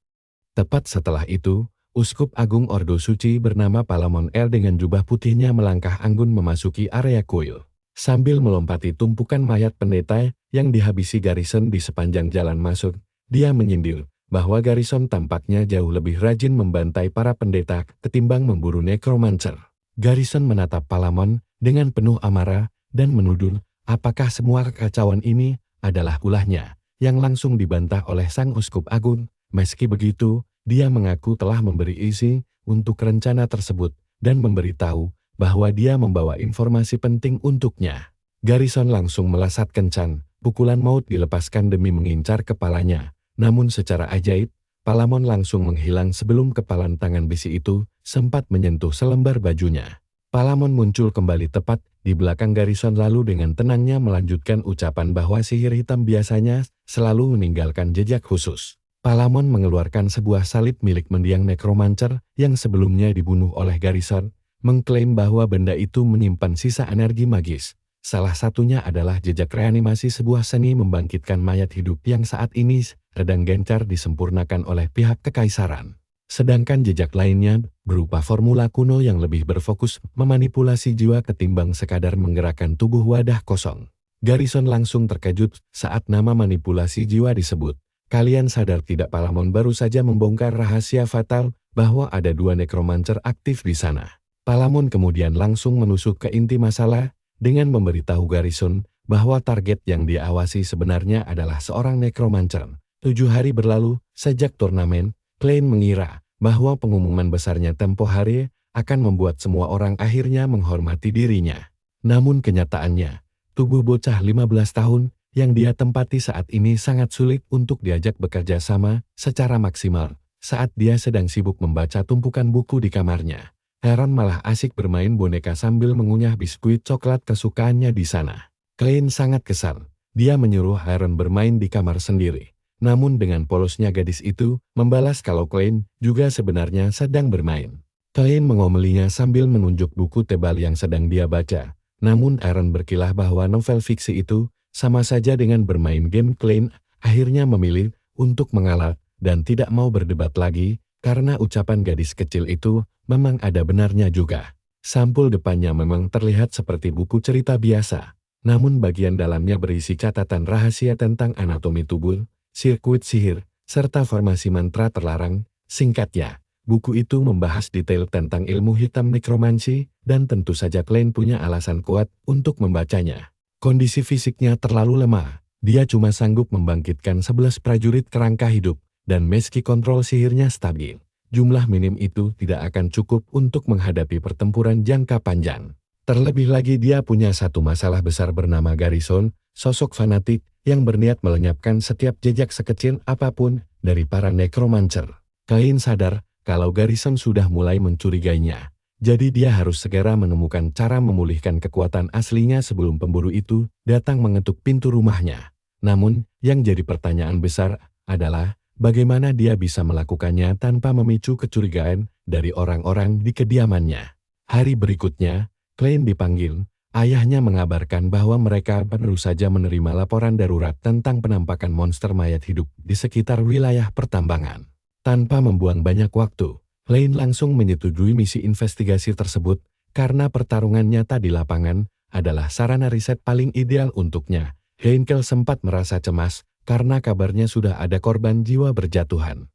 Tepat setelah itu, Uskup Agung Ordo Suci bernama Palamon El dengan jubah putihnya melangkah anggun memasuki area kuil. Sambil melompati tumpukan mayat pendeta yang dihabisi Garrison di sepanjang jalan masuk, dia menyindir bahwa Garrison tampaknya jauh lebih rajin membantai para pendeta ketimbang memburu necromancer. Garrison menatap Palamon dengan penuh amarah dan menuduh apakah semua kekacauan ini adalah ulahnya, yang langsung dibantah oleh sang uskup agung. Meski begitu, dia mengaku telah memberi isi untuk rencana tersebut dan memberitahu bahwa dia membawa informasi penting untuknya. Garrison langsung melesat kencang, pukulan maut dilepaskan demi mengincar kepalanya. Namun secara ajaib, Palamon langsung menghilang sebelum kepalan tangan besi itu sempat menyentuh selembar bajunya. Palamon muncul kembali tepat di belakang Garrison lalu dengan tenangnya melanjutkan ucapan bahwa sihir hitam biasanya selalu meninggalkan jejak khusus. Palamon mengeluarkan sebuah salib milik mendiang necromancer yang sebelumnya dibunuh oleh Garrison, mengklaim bahwa benda itu menyimpan sisa energi magis. Salah satunya adalah jejak reanimasi sebuah seni membangkitkan mayat hidup yang saat ini sedang gencar disempurnakan oleh pihak kekaisaran. Sedangkan jejak lainnya berupa formula kuno yang lebih berfokus memanipulasi jiwa ketimbang sekadar menggerakkan tubuh wadah kosong. Garrison langsung terkejut saat nama manipulasi jiwa disebut. Kalian sadar tidak Palamon baru saja membongkar rahasia fatal bahwa ada 2 necromancer aktif di sana. Palamon kemudian langsung menusuk ke inti masalah dengan memberitahu Garrison bahwa target yang diawasi sebenarnya adalah seorang necromancer. 7 hari berlalu sejak turnamen, Klein mengira bahwa pengumuman besarnya tempo hari akan membuat semua orang akhirnya menghormati dirinya. Namun kenyataannya, tubuh bocah 15 tahun yang dia tempati saat ini sangat sulit untuk diajak bekerja sama secara maksimal saat dia sedang sibuk membaca tumpukan buku di kamarnya. Aaron malah asik bermain boneka sambil mengunyah biskuit coklat kesukaannya di sana. Klein sangat kesal. Dia menyuruh Aaron bermain di kamar sendiri. Namun dengan polosnya gadis itu membalas kalau Klein juga sebenarnya sedang bermain. Klein mengomelinya sambil menunjuk buku tebal yang sedang dia baca. Namun Aaron berkilah bahwa novel fiksi itu sama saja dengan bermain game. Klein akhirnya memilih untuk mengalah dan tidak mau berdebat lagi karena ucapan gadis kecil itu memang ada benarnya juga. Sampul depannya memang terlihat seperti buku cerita biasa, namun bagian dalamnya berisi catatan rahasia tentang anatomi tubuh, sirkuit sihir, serta formasi mantra terlarang. Singkatnya, buku itu membahas detail tentang ilmu hitam nekromansi, dan tentu saja Klein punya alasan kuat untuk membacanya. Kondisi fisiknya terlalu lemah, dia cuma sanggup membangkitkan 11 prajurit kerangka hidup, dan meski kontrol sihirnya stabil, jumlah minim itu tidak akan cukup untuk menghadapi pertempuran jangka panjang. Terlebih lagi dia punya satu masalah besar bernama Garrison, sosok fanatik yang berniat melenyapkan setiap jejak sekecil apapun dari para necromancer. Klein sadar kalau Garrison sudah mulai mencurigainya, jadi dia harus segera menemukan cara memulihkan kekuatan aslinya sebelum pemburu itu datang mengetuk pintu rumahnya. Namun, yang jadi pertanyaan besar adalah bagaimana dia bisa melakukannya tanpa memicu kecurigaan dari orang-orang di kediamannya. Hari berikutnya, Klein dipanggil. Ayahnya mengabarkan bahwa mereka baru saja menerima laporan darurat tentang penampakan monster mayat hidup di sekitar wilayah pertambangan. Tanpa membuang banyak waktu, Klein langsung menyetujui misi investigasi tersebut karena pertarungan nyata di lapangan adalah sarana riset paling ideal untuknya. Heinkel sempat merasa cemas karena kabarnya sudah ada korban jiwa berjatuhan.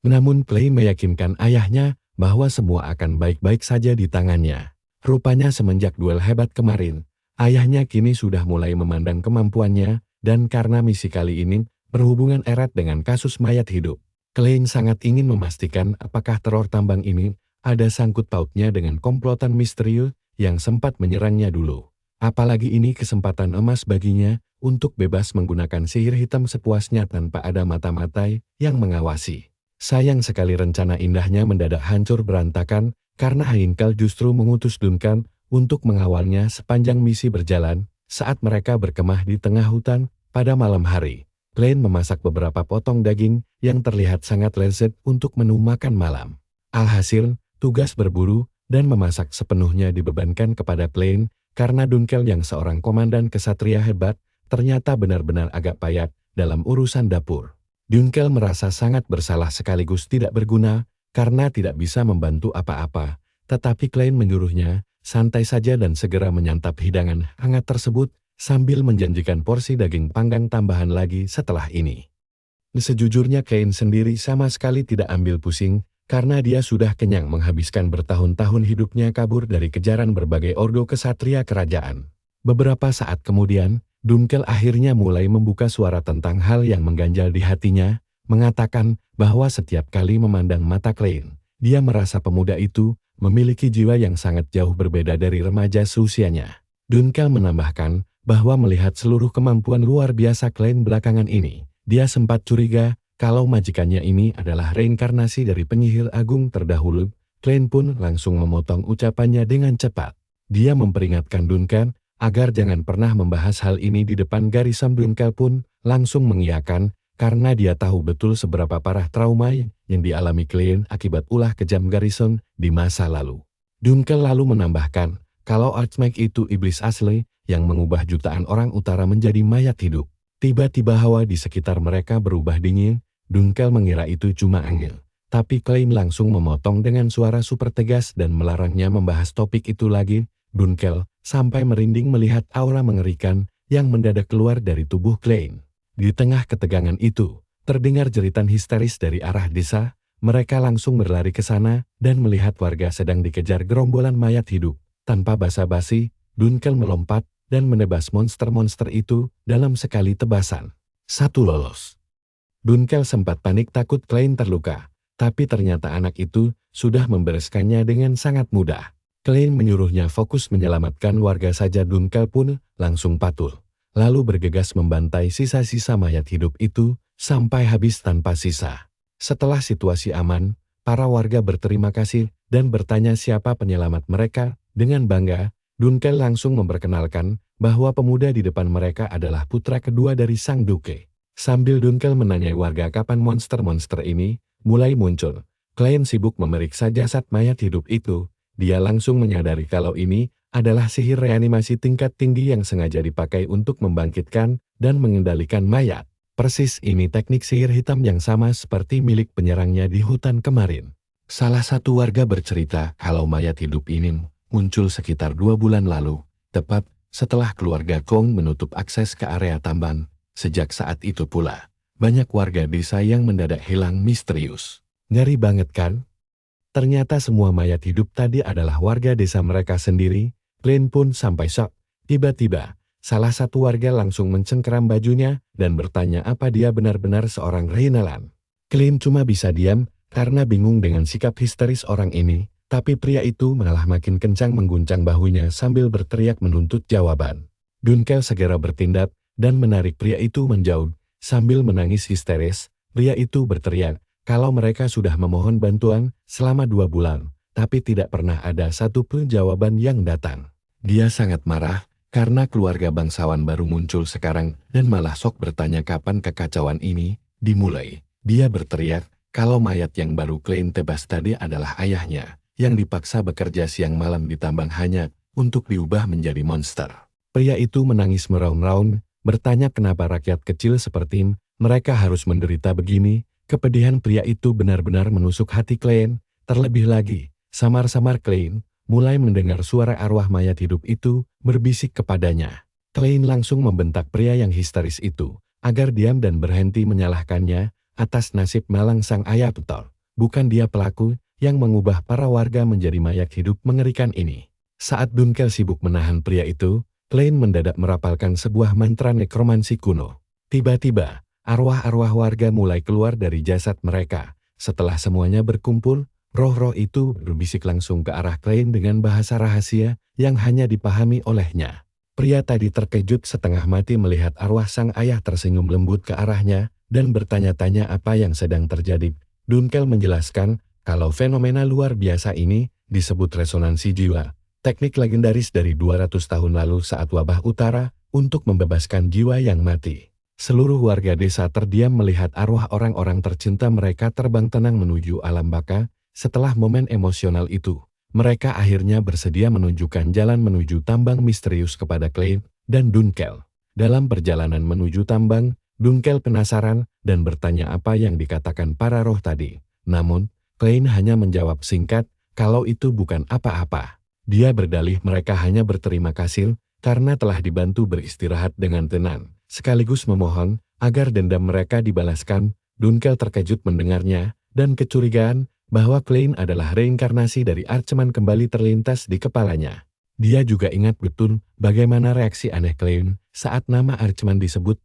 Namun Klein meyakinkan ayahnya bahwa semua akan baik-baik saja di tangannya. Rupanya semenjak duel hebat kemarin, ayahnya kini sudah mulai memandang kemampuannya, dan karena misi kali ini berhubungan erat dengan kasus mayat hidup, Klein sangat ingin memastikan apakah teror tambang ini ada sangkut pautnya dengan komplotan misterius yang sempat menyerangnya dulu. Apalagi ini kesempatan emas baginya untuk bebas menggunakan sihir hitam sepuasnya tanpa ada mata-mata yang mengawasi. Sayang sekali rencana indahnya mendadak hancur berantakan karena Heinkel justru mengutus Duncan untuk mengawalnya sepanjang misi berjalan. Saat mereka berkemah di tengah hutan pada malam hari, Klein memasak beberapa potong daging yang terlihat sangat lezat untuk menu makan malam. Alhasil, tugas berburu dan memasak sepenuhnya dibebankan kepada Klein karena Duncan yang seorang komandan kesatria hebat ternyata benar-benar agak payah dalam urusan dapur. Duncan merasa sangat bersalah sekaligus tidak berguna karena tidak bisa membantu apa-apa, tetapi Klein menyuruhnya santai saja dan segera menyantap hidangan hangat tersebut sambil menjanjikan porsi daging panggang tambahan lagi setelah ini. Sejujurnya Klein sendiri sama sekali tidak ambil pusing, karena dia sudah kenyang menghabiskan bertahun-tahun hidupnya kabur dari kejaran berbagai ordo kesatria kerajaan. Beberapa saat kemudian, Dunkel akhirnya mulai membuka suara tentang hal yang mengganjal di hatinya, mengatakan bahwa setiap kali memandang mata Klein, dia merasa pemuda itu memiliki jiwa yang sangat jauh berbeda dari remaja seusianya. Dunkel menambahkan bahwa melihat seluruh kemampuan luar biasa Klein belakangan ini, dia sempat curiga kalau majikannya ini adalah reinkarnasi dari penyihir agung terdahulu. Klein pun langsung memotong ucapannya dengan cepat. Dia memperingatkan Dunkel agar jangan pernah membahas hal ini di depan Garrison. Dunkel pun langsung mengiyakan karena dia tahu betul seberapa parah trauma yang dialami Klein akibat ulah kejam Garrison di masa lalu. Dunkel lalu menambahkan kalau Archmage itu iblis asli yang mengubah jutaan orang utara menjadi mayat hidup. Tiba-tiba hawa di sekitar mereka berubah dingin. Dunkel mengira itu cuma angin. Tapi Klein langsung memotong dengan suara super tegas dan melarangnya membahas topik itu lagi. Dunkel sampai merinding melihat aura mengerikan yang mendadak keluar dari tubuh Klein. Di tengah ketegangan itu, terdengar jeritan histeris dari arah desa. Mereka langsung berlari ke sana dan melihat warga sedang dikejar gerombolan mayat hidup. Tanpa basa-basi, Dunkel melompat dan menebas monster-monster itu dalam sekali tebasan. Satu lolos. Dunkel sempat panik takut Klein terluka, tapi ternyata anak itu sudah membereskannya dengan sangat mudah. Klein menyuruhnya fokus menyelamatkan warga saja. Dunkel pun langsung patuh, lalu bergegas membantai sisa-sisa mayat hidup itu sampai habis tanpa sisa. Setelah situasi aman, para warga berterima kasih dan bertanya siapa penyelamat mereka. Dengan bangga, Dunkel langsung memperkenalkan bahwa pemuda di depan mereka adalah putra kedua dari sang duke. Sambil Dunkel menanyai warga kapan monster-monster ini mulai muncul, Klein sibuk memeriksa jasad mayat hidup itu. Dia langsung menyadari kalau ini adalah sihir reanimasi tingkat tinggi yang sengaja dipakai untuk membangkitkan dan mengendalikan mayat. Persis ini teknik sihir hitam yang sama seperti milik penyerangnya di hutan kemarin. Salah satu warga bercerita kalau mayat hidup ini muncul sekitar 2 bulan lalu, tepat setelah keluarga Kong menutup akses ke area tambang. Sejak saat itu pula, banyak warga desa yang mendadak hilang misterius. Ngeri banget kan? Ternyata semua mayat hidup tadi adalah warga desa mereka sendiri. Klein pun sampai shock. Tiba-tiba, salah satu warga langsung mencengkeram bajunya dan bertanya apa dia benar-benar seorang Rhineland. Klein cuma bisa diam karena bingung dengan sikap histeris orang ini. Tapi pria itu malah makin kencang mengguncang bahunya sambil berteriak menuntut jawaban. Dunkel segera bertindak dan menarik pria itu menjauh. Sambil menangis histeris, pria itu berteriak kalau mereka sudah memohon bantuan selama 2 bulan, tapi tidak pernah ada satupun jawaban yang datang. Dia sangat marah karena keluarga bangsawan baru muncul sekarang dan malah sok bertanya kapan kekacauan ini dimulai. Dia berteriak kalau mayat yang baru Klein tebas tadi adalah ayahnya, yang dipaksa bekerja siang malam di tambang hanya untuk diubah menjadi monster. Pria itu menangis meraung-raung, bertanya kenapa rakyat kecil seperti mereka harus menderita begini. Kepedihan pria itu benar-benar menusuk hati Klein. Terlebih lagi, samar-samar Klein mulai mendengar suara arwah mayat hidup itu berbisik kepadanya. Klein langsung membentak pria yang histeris itu agar diam dan berhenti menyalahkannya atas nasib malang sang ayah betul. Bukan dia pelaku yang mengubah para warga menjadi mayat hidup mengerikan ini. Saat Dunkel sibuk menahan pria itu, Klein mendadak merapalkan sebuah mantra nekromansi kuno. Tiba-tiba, arwah-arwah warga mulai keluar dari jasad mereka. Setelah semuanya berkumpul, roh-roh itu berbisik langsung ke arah Klein dengan bahasa rahasia yang hanya dipahami olehnya. Pria tadi terkejut setengah mati melihat arwah sang ayah tersenyum lembut ke arahnya dan bertanya-tanya apa yang sedang terjadi. Dunkel menjelaskan kalau fenomena luar biasa ini disebut resonansi jiwa, teknik legendaris dari 200 tahun lalu saat wabah utara untuk membebaskan jiwa yang mati. Seluruh warga desa terdiam melihat arwah orang-orang tercinta mereka terbang tenang menuju alam baka. Setelah momen emosional itu, mereka akhirnya bersedia menunjukkan jalan menuju tambang misterius kepada Klein dan Dunkel. Dalam perjalanan menuju tambang, Dunkel penasaran dan bertanya apa yang dikatakan para roh tadi. Namun, Klein hanya menjawab singkat kalau itu bukan apa-apa. Dia berdalih mereka hanya berterima kasih karena telah dibantu beristirahat dengan tenang, sekaligus memohon Agar dendam mereka dibalaskan, Dunkel terkejut mendengarnya, dan kecurigaan bahwa Klein adalah reinkarnasi dari Archman kembali terlintas di kepalanya. Dia juga ingat betul bagaimana reaksi aneh Klein saat nama Archman disebut.